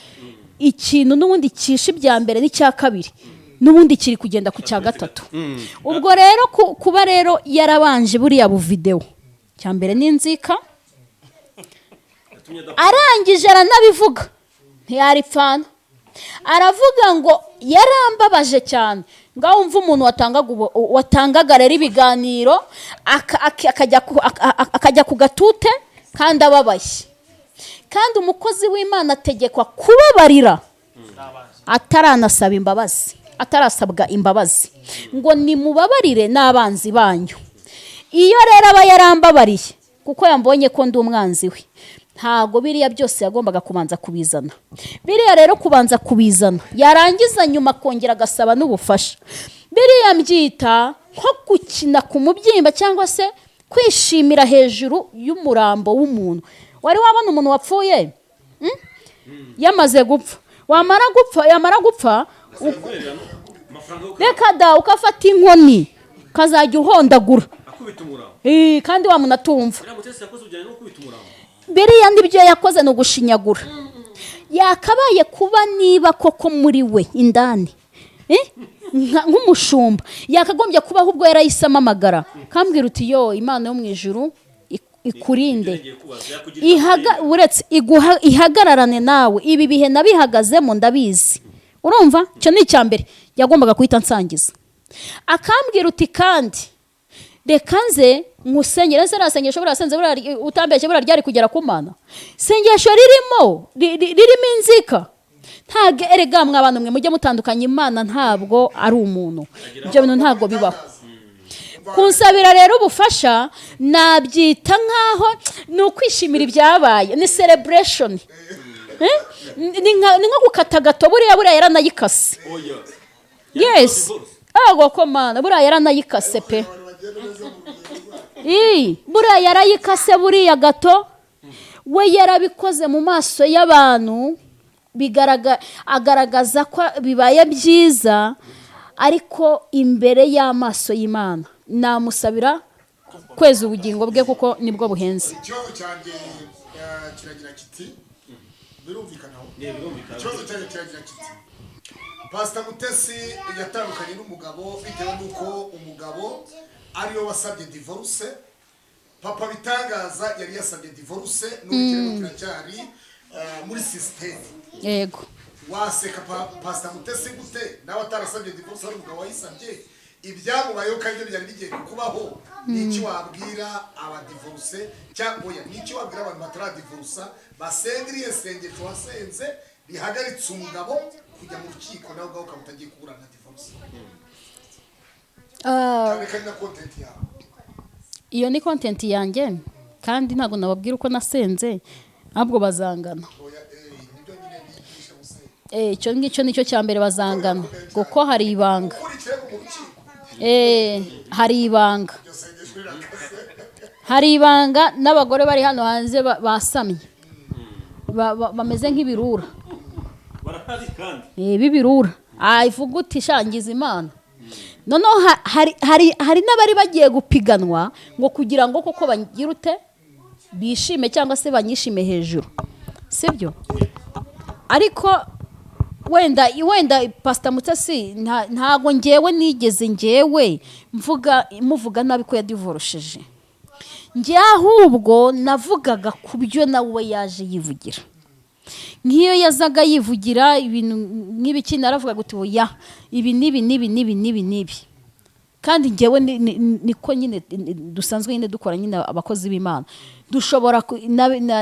ikintu n'ubundi cyishe ibya mbere n'icya kabiri n'ubundi kiri kugenda ku cya gatatu. Ubwo rero kuba rero yarabanje buriya bu video cya mbere n'inzika, arangije aranabivuga ntiyaripfana, aravuga ngo yarambabaje cyane. Ngaho umva umuntu watangaga rero ibiganiro akajya ku gatute kandi ababaye, kandi umukozi w'Imana ategekwa kubabarira ataranasaba imbabazi, atarasabwa imbabazi, ngo nimubabarire n'abanzi banyu. Iyo rero aba yarambabariye kuko yambonye ko ndi umwanzi we, ntago biriya byose yagombaga kubanza kubizana. Biriya rero kubanza kubizana, yarangiza nyuma kongera agasaba n'ubufasha. Biriya mbyita nko gukina ku mubyimba cyangwa se kwishimira hejuru y'umurambo w'umuntu. Wari wabona umuntu wapfuye yamaze gupfa, yamara gupfa reka da ukafata inkoni kazajya uhondagura, kandi wa muntu atumva. Biriya ndibyo yakoze no gushinyagura. Yakabaye kuba niba koko muri we indani nk'umushumba, yakagombye kuba ahubwo yarayisama amagara, kambwira uti yo Imana yo mu ijuru ikurinde, ihagararane nawe, ibi bihe nabihagazemo ndabizi. Urumva, cyo ni icya mbere yagombaga kuhita nsangiza. Akambwira uti kandi reka nze nkusengera. Nse nasengesho burasenze utambeshye ryari kugera ku Mana, sengesho ririmo inzika. Ntago erega mw'abantu mwe mujye mutandukanya, Imana ntabwo ari umuntu, ibyo bintu ntabwo bibaho. Kunsabira rero ubufasha nabyita nkaho ni ukwishimira ibyabaye, ni celebration. Ni nko gukata gato, buriya yaranayikase. Yes, ago ko Mana buriya yaranayikase pe. Buriya yarayikase, buriya gato we yarabikoze mu maso y'abantu, agaragaza ko bibaye byiza, ariko imbere y'amaso y'Imana namusabira kweza ubugingo bwe kuko nibwo buhenze. Ikibazo cyanjye kiragira kiti, birumvikanaho. Ikibazo cyanjye kiragira kiti, Pastor Mutesi yatandukanye n'umugabo bitewe n'uko umugabo ariwe wasabye divorce, papa bitangaza yari yasabye divorce n'urukirego kiracyari muri sisiteme. yego Waseka Pastor Mutesi gute nawe atarasabye divorce ari umugabo wayisabye ibyamubayeho kandi byari bigiye kubaho. N'iki wabwira aba divorce cyangwa n'iki wabwira abantu batara divorce basengiriye sengesho wasenze bihagaritse umugabo kujya mu rukiko nawe ubwawe ukaba utagiye kuburana divorce. Kandi na content yawe iyo ni content yanjye kandi ntabwo nababwira uko nasenze ahubwo bazangana. Icyo ngicyo nicyo cya mbere bazangana kuko hari ibanga. Hari ibanga n'abagore bari hano hanze basamye bameze nk'ibirura b'ibirura ivuga uti shangiza Imana. Noneho hari n'abari bagiye gupiganwa ngo kugira ngo koko bagira ute bishime cyangwa se banyishime hejuru, sibyo? Ariko wenda Pastor Mutesi ntago ngewe nigeze muvuga nabi ko yadivorosheje. Nge ahubwo navugaga ku byo nawe yaje yivugira. Nk'iyo yazaga yivugira ibintu nk'ibiki naravuga guti oya ibi nibi kandi ngewe niko nyine dusanzwe nyine dukora nyine abakozi b'Imana. Dushobora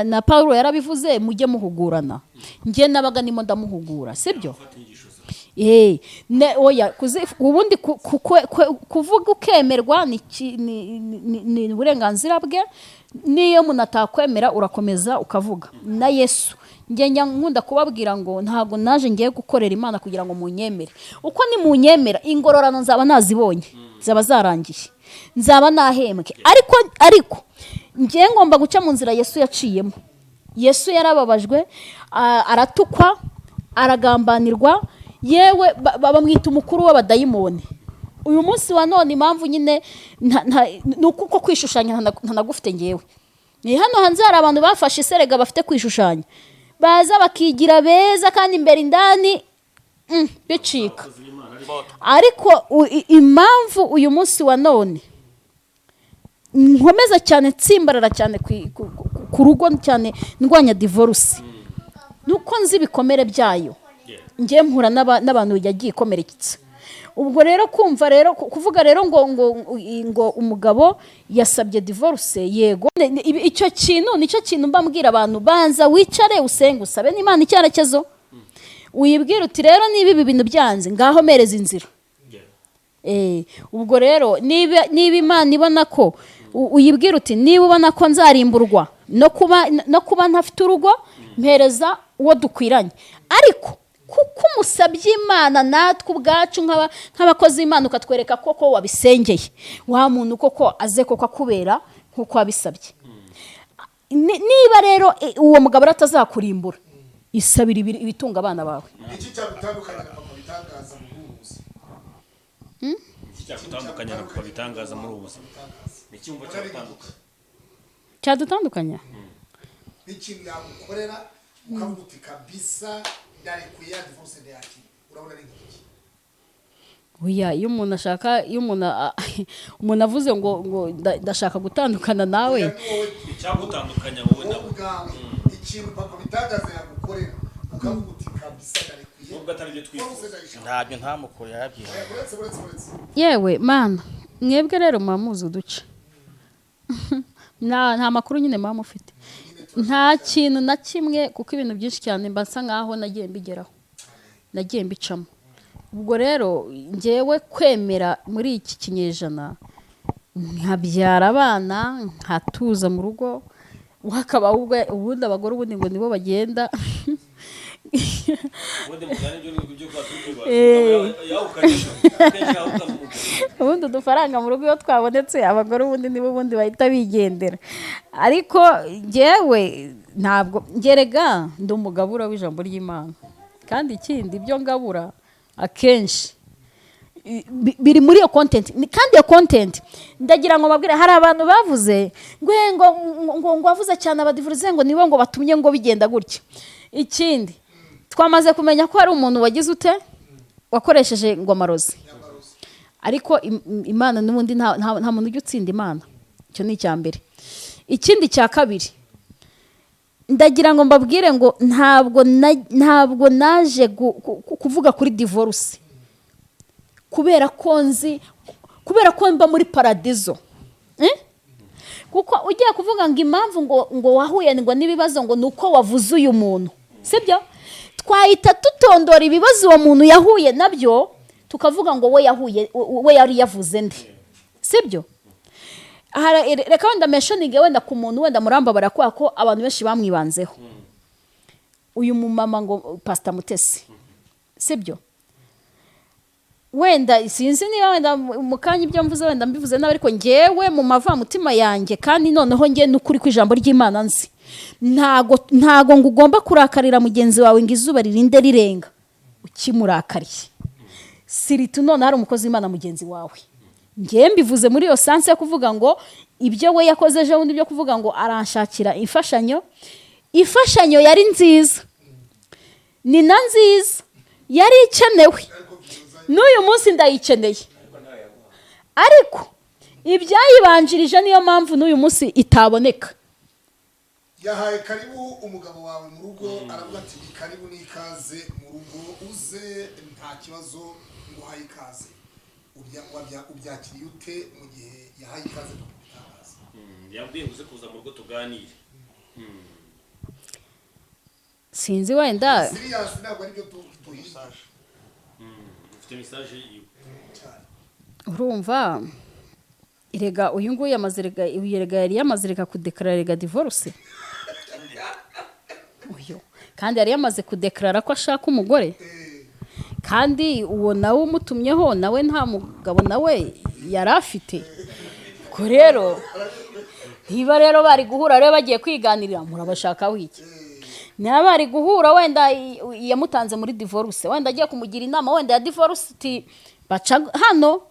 na Paulo yarabivuze mujye muhugurana. Nge nabaga nimo ndamuhugura, sibyo? Oya ubundi kuvuga ukemerwa ni uburenganzira bwe. Niyo umuntu atakwemera urakomeza ukavuga. Na Yesu nge nkunda kubabwira ngo ntabwo naje ngiye gukorera Imana kugira ngo munyemere. Uko ni munyemera ingororano nzaba nazibonye, zaba zarangiye, nzaba nahembwe. Ariko nge ngomba guca mu nzira Yesu yaciyemo. Yesu yarababajwe, aratukwa, aragambanirwa, yewe bamwita umukuru w'abadayimoni. Uyu munsi wa none impamvu nyine nuko kwishushanya ntanagufite ngewe. Ni hano hanze hari abantu bafashe iserega bafite kwishushanya. Baza bakigira beza kandi imbere indani bicika. Ariko impamvu uyu munsi wa none nkomeza cyane tsimbarara cyane ku rugo cyane ndwanya divorce nuko nzi bikomere byayo. Ngiye mpura n'abantu yagiye ikomerekitse. Ubwo rero kumva rero kuvuga rero ngo umugabo yasabye divorce, yego icyo kintu nicyo kintu mbambwira abantu banza wicare usenge usabe n'Imana icyarekezo. Uyibwira uti rero niba ibi bintu byanze ngaho mereza inzira. Ubwo rero niba Imana ibona ko uyibwira uti niba ubona ko nzarimburwa no kuba ntafite urugo mpereza uwo dukwiranye. Ariko kuko umusabye Imana natwe ubwacu nk'abakozi b'Imana ukatwereka koko wabisengeye wa muntu koko aze koko akubera nkuko wabisabye. Niba rero uwo mugabo atazakurimbura isabira ibitunga abana bawe. Iki cyagutandukanya na papa bitangaza muri ubu buzima. Iki cyagutandukanya na papa bitangaza muri ubu buzima. Ni cyumva cyadutandukanya. Ikintu yagukorera ukavuga uti kabisa ndarekuye ya divorce yaki. Urabona ari iki? Oya iyo umuntu avuze ngo ndashaka gutandukana nawe. Icyagutandukanya wowe nawe. Ikintu papa bitangaza yagukorera ukavuga uti kabisa ndarekuye. Ubwo atari byo twifuza. ntabyo ntamukorera yabyiha. Yewe Mana mwebwe rero mamuzi uduce. Nta makuru nyine mama ufite. Nta kintu na kimwe kuko ibintu byinshi cyane mbasa nkaho nagiye mbigeraho. Nagiye mbicamo. Ubwo rero ngewe kwemera muri iki kinyejana nkabyara abana nkatuza mu rugo wakaba ubundi abagore ubundi ngo nibo bagenda. Ubundi udufaranga mu rugo iyo twabonetse abagore ubundi nibo ubundi bahita bigendera. Ariko ngewe ntabwo ngerega ndi umugabura w'ijambo ry'Imana. Kandi ikindi ibyo ngabura akenshi biri muri iyo content kandi iyo content ndagira ngo babwire hari abantu bavuze ngo wavuze cyane abadivorce ngo nibo ngo batumye ngo bigenda gutya. Ikindi twamaze kumenya ko hari umuntu wagize ute wakoresheje ngo amarozi. Ariko Imana n'ubundi nta muntu ujya utsinda Imana. Icyo ni icyambere. ikindi cya kabiri ndagira ngo mbabwire ngo ntabwo naje kuvuga kuri divorce kubera ko mba muri paradizo kuko ugiye kuvuga ngo impamvu ngo wahuye ngo n'ibibazo ngo ni uko wavuze uyu muntu sibyo twahita tutondora ibibazo uwo muntu yahuye nabyo tukavuga ngo we yari yavuze ndi sibyo reka wenda mentioning wenda ku muntu wenda murambabara ko abantu benshi bamwibanzeho uyu mumama ngo Pastor Mutesi sibyo wenda sinzi niba wenda mukanya ibyo mvuze wenda mbivuze nawe ariko ngewe mu mutima yanjye kandi noneho nge n'ukuri kw'ijambo ry'Imana nzi ntago ngo ugomba kurakarira mugenzi wawe ngo izuba ririnde rirenga ukimurakariye siritu none hari umukozi w'Imana mugenzi wawe ngewe mbivuze muri iyo sanse yo kuvuga ngo ibyo we yakoze ejo bundi byo kuvuga ngo aranshakira imfashanyo yari nziza ni na nziza yari ikenewe n'uyu munsi ndayikeneye ariko ibyayibanjirije niyo mpamvu n'uyu munsi itaboneka yahaye karibu umugabo wawe mu rugo aravuga ati karibu n'ikaze mu rugo uze nta kibazo ngo uhaye ikaze ubyakiriye ute mu gihe yahaye ikaze kugutangaza yabwiye uze kuza mu rugo tuganire sinzi wenda serious ntabwo aribyo tuhishaje ufite message yiwe urumva irega uyu nguyu yari yamaze kudekararega divorce uyu kandi yari yamaze kudekarara ko ashaka umugore kandi uwo nawe umutumyeho nawe nta mugabo nawe yari afite ko rero niba rero bari guhura rero bagiye kwiganirira murabashaka wiki niba bari guhura wenda yamutanze muri divorce wenda agiye kumugira inama wenda ya divorce baca hano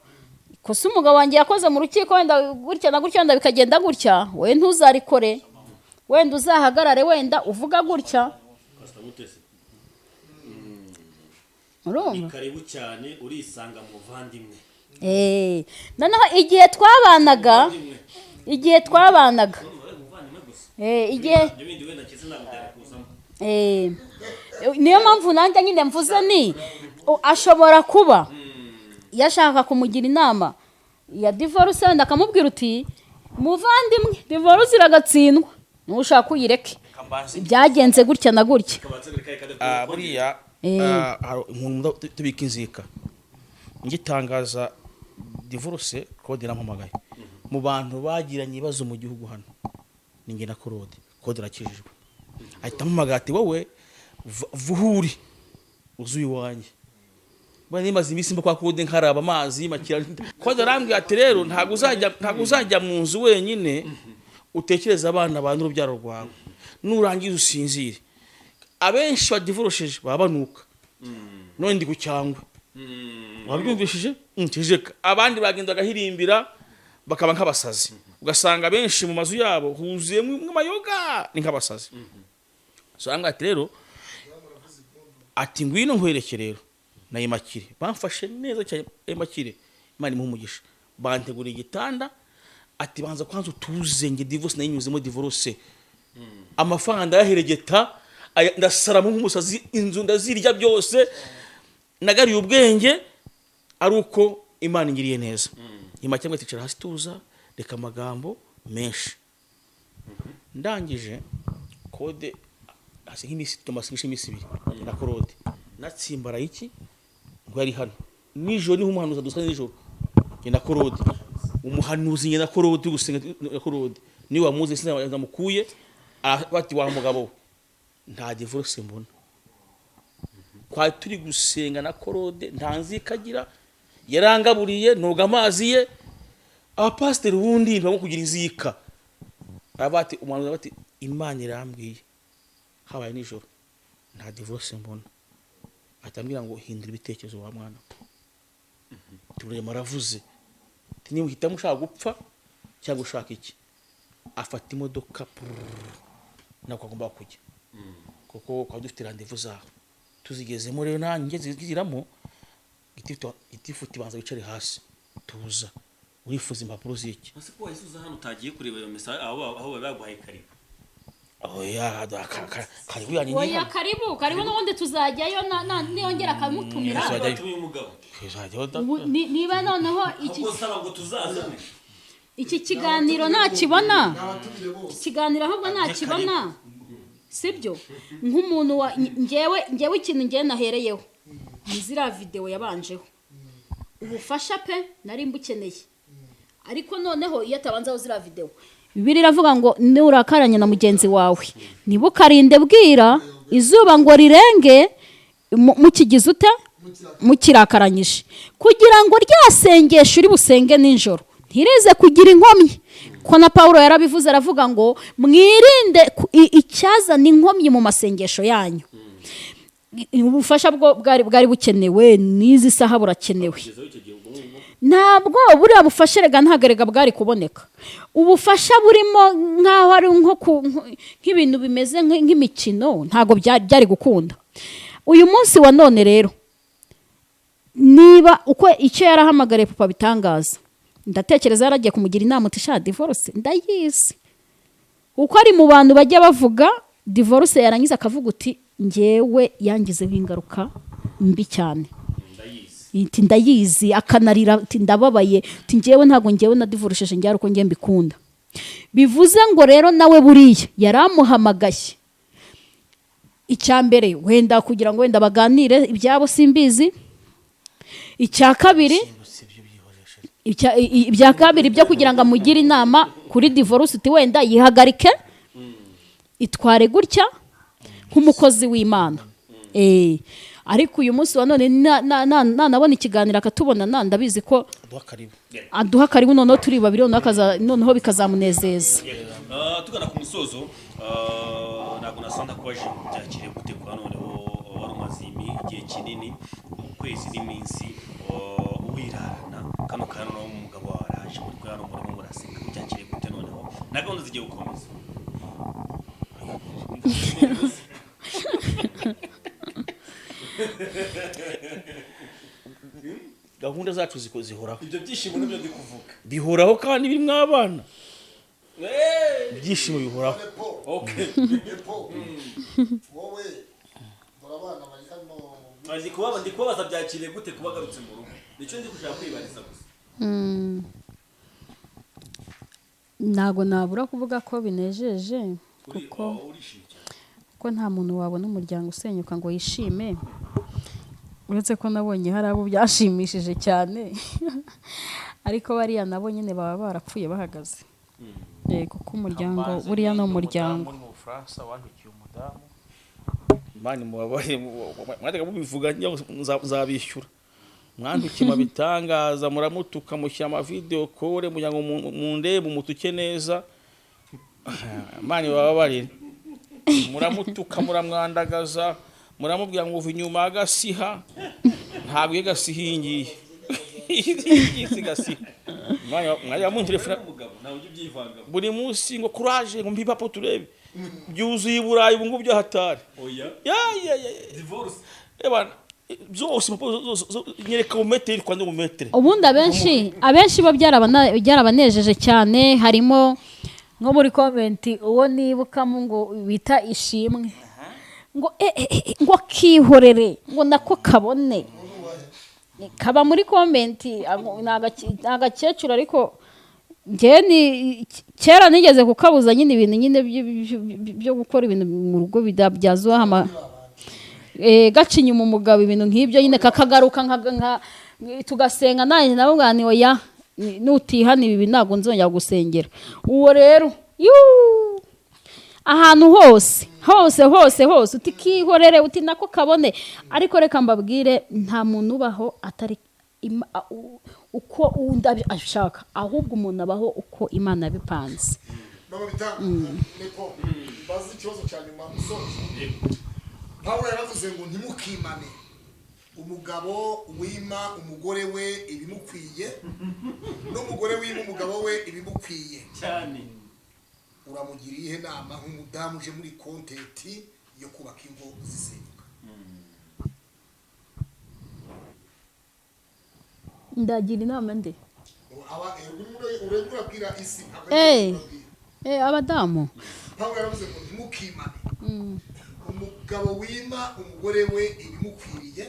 kosa umugabo wanjye yakoze mu rukiko wenda gutya na gutya wenda bikagenda gutya we ntuzarikore wenda uzahagarare wenda uvuga gutya ni karibu cyane urisanga muvandimwe noneho igihe twabanaga niyo mpamvu nanjye nyine mvuze ni ashobora kuba yashaka kumugira inama ya divorce wenda akamubwira uti muvandimwe divorce iragatsindwa nushaka uyireke byagenze gutya na gutya buriya umuntu tubika inzika ngitangaza divorce Claude nampamagaye mu bantu bagiranye ibibazo mu gihugu hano ninge na Claude rakijijwe ahita ampamagara ati wowe vuhuri uzuye wanjye bane nimaze iminsi mba kwa Claude nkaraba amazi makira Claude arambwira ati rero ntago uzajya mu nzu wenyine utekereza abana ba n'urubyaro rwawe nurangiza usinzire abenshi badivorosheje babanuka none ndi gucyangwe wabyumvishije ntijeka abandi bagenda gahirimbira bakaba nk'abasazi ugasanga benshi mu mazu yabo huzuyemo nk'amayoga ni nk'abasazi so anga ati rero ati ngwino nkwereke rero na Imakire bamfashe neza cyane Imakire Imana imuhumugisha bantegura igitanda ati banza kwanza utuze nge divorce nayinyuzemo divorce amafaranga yaheregeta ndasara mu musazi inzu ndazirya byose nagariye ubwenge ari uko Imana ingiriye neza Imakire ngo ticara hasi tuza reka amagambo menshi ndangije Claude hasi nk'imisi tumasingisha imisi ibiri na Claude natsimbara iki ngo yari hano nijoro ni umuhanuzi dusana nijoro na Claude umuhanuzi nyina Claude gusenga Claude ni wamuze sinza mukuye bati wa mugabo nta divorce mbona kwa turi gusenga na Claude ntanzi kagira yarangaburiye noga amazi ye abapasiteri wundi bamwe kugira inzika abati umuhanuzi bati Imana irambwiye habaye nijoro nta divorce mbona atambwira ngo hindura ibitekerezo wa mwana tubure maravuze niba uhitamo ushaka gupfa cyangwa ushaka iki afata imodoka nako agomba kujya kuko kwa dufite rendez-vous zaho tuzigezemo rero nanjye zigiramo itifuti banza wicare hasi tuza urifuza impapuro z'iki ese ko wahise uza hano utagiye kureba iyo message aho baguhaye karibu oya karibu yanyu oya karibu n'ubundi tuzajyayo niyongera akamutumira tuzajyayo umugabo niba noneho ngo tuzazane iki kiganiro nakibona ikiganiro ahubwo nakibona sibyo nk'umuntu wa ngewe ikintu ngewe nahereyeho ziriya video yabanjeho ubufasha pe nari mbukeneye ariko noneho iyo atabanzaho ziriya video Bibiliya iravuga ngo nurakaranye na mugenzi wawe nibukarinde bwira izuba ngo rirenge mukigize ute mukirakaranyije kugira ngo ryasengeshe uri busenge ninjoro ntirize kugira inkomyi ko na Paulo yarabivuze aravuga ngo mwirinde icyazana inkomyi mu masengesho yanyu ubufasha bwari bukenewe n'izi saha burakenewe ntabwo buriya bufasha rega ntagarega bwari kuboneka ubufasha burimo nk'aho ari nk'ibintu bimeze nk'imikino ntabwo byari gukunda uyu munsi wa none rero niba uko icyo yarahamagariye papa bitangaza ndatekereza yaragiye kumugira inama utisha divorce ndayizi uko ari mu bantu bajya bavuga divorce yarangiza akavuga uti ngewe yangizeho ingaruka mbi cyane ndayizi akanarira ati ndababaye ati ngewe ntago ngewe na divorceje njyara uko ngiye mbikunda bivuze ngo rero nawe buriya yaramuhamagaye icyambere wenda kugira ngo wenda baganire ibyabo simbizi icya kabiri byo kugira ngo amugire inama kuri divorce uti wenda yihagarike itware gutya nk'umukozi w'Imana ariko uyu munsi wa none nabona ikiganiro akatubona ndabizi ko aduha karibu noneho turi babiri noneho bikazamunezeza tugana ku musozo ntabwo nasonda kubaje byakiriye gute kwa noneho wari umaze igihe kinini ukwezi n'iminsi wirarana kano kantu n'umugabo wawe araje muri ko hano murimo muraseka byakiriye gute noneho na gahunda zigiye gukomeza gahunda zacu zihoraho ibyo byishimo nibyo ndi kuvuga bihoraho kandi biri mw'abana ibyishimo bihoraho wowe murabana bari hano ndi kubabaza byakiriye gute kubagarutse mu rugo nicyo ndi gushaka kwibariza gusa ntago nabura kuvuga ko binejeje kuko nta muntu wabona umuryango usenyuka ngo yishime uretse ko nabonye hari abo byashimishije cyane ariko bariya nabo nyine baba barapfuye bahagaze kuko umuryango buriya ni umuryango mu Bufaransa wandukiye umudamu mani mubabaye mwatega mubivuga nzabishyura mwandukiye mabitangaza muramutuka mushyira ama video kore muyango mundebe umutuke neza mani bababarira muramutuka muramwandagaza muramubwira ngo uva inyuma agasiha ntabwo yegasihingiye igasiga mwajya mu telefone buri munsi ngo courage ngo mbi papo turebe byuzuye iburayi ubu ngubyo hatari divorce byose nyereka umetere kwande umetere ubundi abenshi bo byarabanejeje cyane harimo nko muri comment uwo nibukamo ngo bita ishimwe ngo ngo kihorere ngo nako kabone kaba muri comment nagakecuru ariko njye kera nigeze kukabuza nyine ibintu nyine byo gukora ibintu mu rugo byazuha gacinya umugabo ibintu nk'ibyo nyine kakagaruka tugasenga nanjye nabo ngani oya nutihana ibi ntago nzongera gusengera uwo rero ahantu hose utikihorere uti nako kabone ariko reka mbabwire nta muntu ubaho atari uko undi ashaka ahubwo umuntu abaho uko Imana yabipanze bazi ikibazo cyane Pawulo yaravuze ngo ntimukimane umugabo wima umugore we ibimukwiye n'umugore wima umugabo we ibimukwiye cyane uramugiriye inama nk'umudamu uje muri kontenti yo kubaka ingo zisenyuka ndagira inama nde urengura bwira isi abadamu Pawulo yaravuze ngo ntimukimane umugabo wima umugore we ibimukwiriye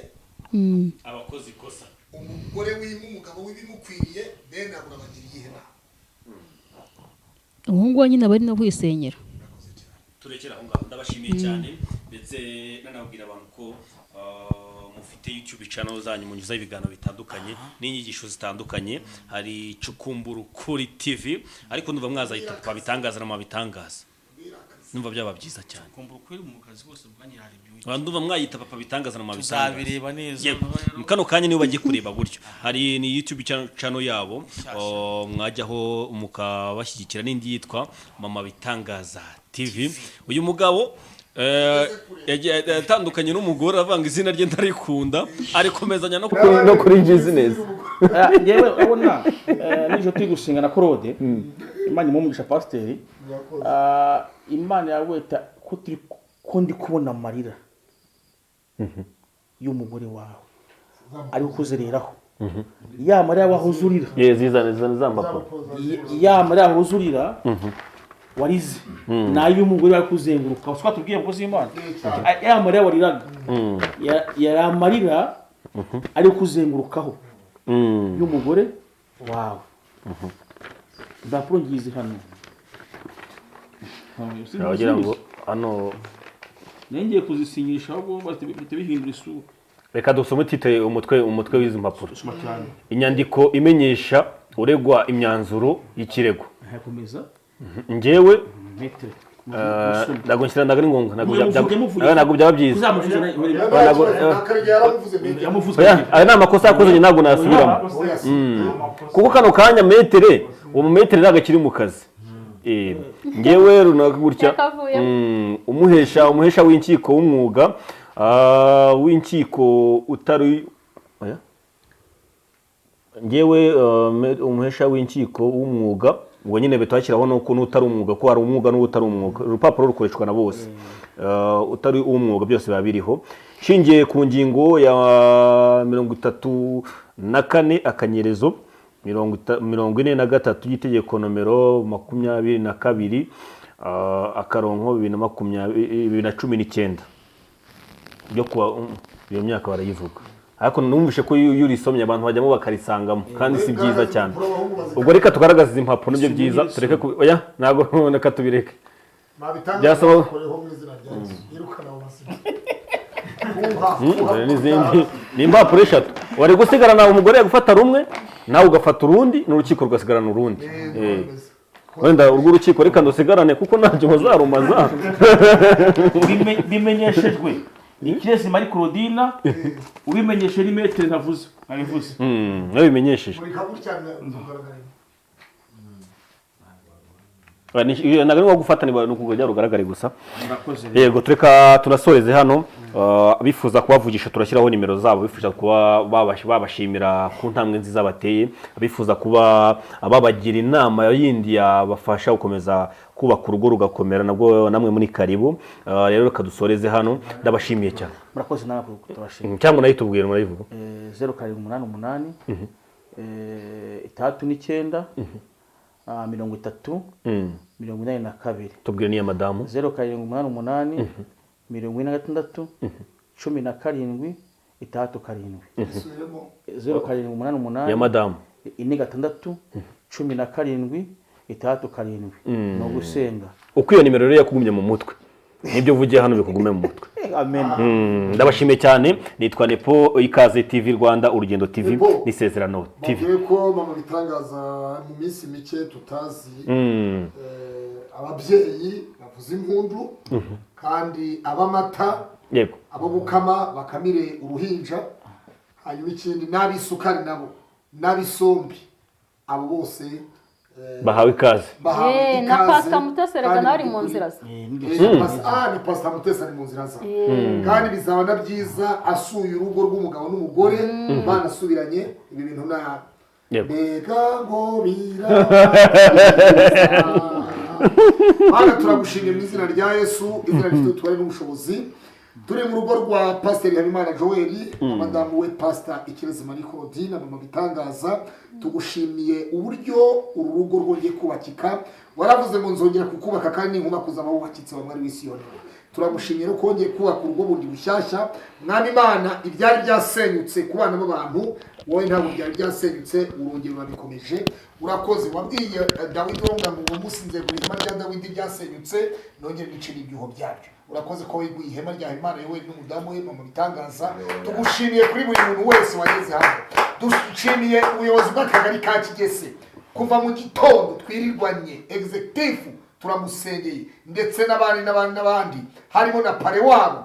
abakozi ikosa umugore wima umugabo w'ibimukwiriye bene abo bagiriye ihema ubu ngubu nyine bari no kwisenyera turekera aho ngaho ndabashimiye cyane ndetse nanabwira abantu ko mufite YouTube channel zanyu munyuza ibiganiro bitandukanye n'inyigisho zitandukanye hari Cukumburu kuri TV ariko ndumva mwazayita twabitangaza na mabitangaza numva byaba byiza cyane kumbura kwiri mu kazi bose bwanyari byuye ndumva mwayita papa bitangaza na mabitangaza tuzabireba neza kano kanya niyo bagiye kureba gutyo hari ni YouTube channel yabo mwajyaho mukabashyigikira n'indi yitwa mama bitangaza TV uyu mugabo yatandukanye n'umugore avanga izina rye ndarikunda arikomezanya no kuri business yewe ubona nijo twigushinga na Claude Imana imumugisha pasteur Imana yaweta ko turi ko ndi kubona amarira y'umugore wawe ari kuzereraho ya marira wahuzurira zizana zambako ya marira wahuzurira warize nayo umugore wari kuzenguruka uswa tubwiye ngo z'Imana ya marira wariraga ya marira ari kuzengurukaho y'umugore wawe ndapro ngize hano wagira ngo hano nengeye kuzisinyisha ahubwo bahita bihindura isura reka dusome tite umutwe w'izi mpapuro inyandiko imenyesha uregwa imyanzuro y'ikirego hakomeza njyewe metre ndagonshyira ndagari ngonga ntabwo byaba byiza aya ni amakosa yakoze ntabwo nasubiramo kuko kano kanya metere uwo mumetere ntabwo akiri mu kazi njyewe runaka gutya umuhesha w'inkiko w'umwuga w'inkiko utari njyewe umuhesha w'inkiko w'umwuga ubwo nyine bitwakiraho nuko n'utari umwuga ko hari umwuga n'utari umwuga urupapuro rukoreshwa na bose utari umwuga byose biba biriho shingiye ku ngingo ya 34 akanyerezo 43 y'itegeko nomero 22 akaronko 2019 byo kuwa iyo myaka barayivuga ariko numvishe ko yurisomye abantu bajyamo bakarisangamo kandi si byiza cyane ubwo reka tugaragaza izi mpapuro nibyo byiza tureke oya ntago naka tubireke byasaba ni impapuro eshatu wari gusigarana umugore yagufata rumwe nawe ugafata urundi n'urukiko rugasigarana urundi wenda urwo urukiko reka ndusigarane kuko ntacyo bazarumaza bimenyeshejwe ikirezi Marie Claudine ubimenyeshe rimetre ntavuze abivuze nabimenyesheje nagari gufata ni kujya rugaragare gusa yego tureka tunasoreze hano bifuza kubavugisha turashyiraho nimero zabo bifuza kuba babashimira ku ntambwe nziza bateye bifuza kuba ababagira inama yindi yabafasha gukomeza kubaka urugo rugakomera nabwo namwe muri karibu rero reka dusoreze hano ndabashimiye cyane murakoze nawe turashimye cyangwa nayo tubwire murayivuga 0788 39 30 82 tubwire niya madamu 0788 46 17 0788 ya madamu 46 17 37 no gusenga uko iyo nimero rero yakugumye mu mutwe nibyo vugiye hano bikugume mu mutwe amen ndabashimiye cyane nitwa Nepo Ikaze TV Rwanda Urugendo TV n'Isezerano TV ko mama bitangaza mu minsi mike tutazi ababyeyi bavuza impundu kandi abamata yego abo gukama bakamire uruhinja hanyuma ikindi n'abisukari nabo n'abisombi abo bose bahawe ikaze na Pastor Muteseraga nari mu nzira ze ni Pastor Muteseraga ari mu nzira ze kandi bizaba na byiza asuye urugo rw'umugabo n'umugore banasubiranye ibi bintu na bega ngo bira Bana turagushimye mu izina rya Yesu izina rifite utware n'ubushobozi turi mu rugo rwa pasiteri Habimana Joel madamu we pasita Ikirezi Marie Claudine mama bitangaza tugushimiye uburyo uru rugo rwongeye kubakika waravuze ngo nzongera kukubaka kandi nkuma kuzaba wubakitse wa mwari w'Isiyoni turamushimiye ko kongeye kubaka urugo bundi bushyashya mwami Imana ibyari byasenyutse ku bana b'abantu wowe ntabwo byari byasenyutse urongera urabikomeje urakoze wabwiye Dawidi ngo uwo munsi nzegura ihema rya Dawidi ryasenyutse nongere nicira ibyuho byabyo urakoze ko wiguye ihema rya Imana yewe n'umudamu we mu bitangaza tugushimiye kuri buri muntu wese wageze hano dushimiye ubuyobozi bw'akagari ka Kigese kuva mu gitondo twirirwanye executive turamusengeye ndetse n'abandi harimo na pare wabo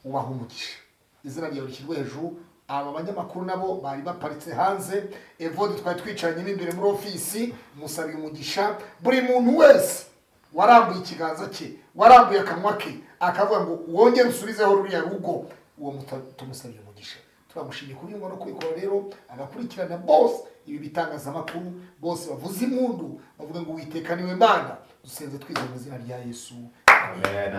ubahumugisha izina ryawe rishyirwe hejuru aba banyamakuru nabo bari baparitse hanze Evode twari twicaranye n'imbere muri ofisi musabiye umugisha buri muntu wese warambuye ikiganza cye warambuye akanwa ke akavuga ngo wongere usubizeho ruriya rugo uwo tumusabiye umugisha turamushimiye kubyumva no kubikora rero agakurikirana bose ibi bitangazamakuru bose bavuze impundu bavuga ngo Uwiteka niwe Mana dusenze twizeye mu izina rya Yesu amen.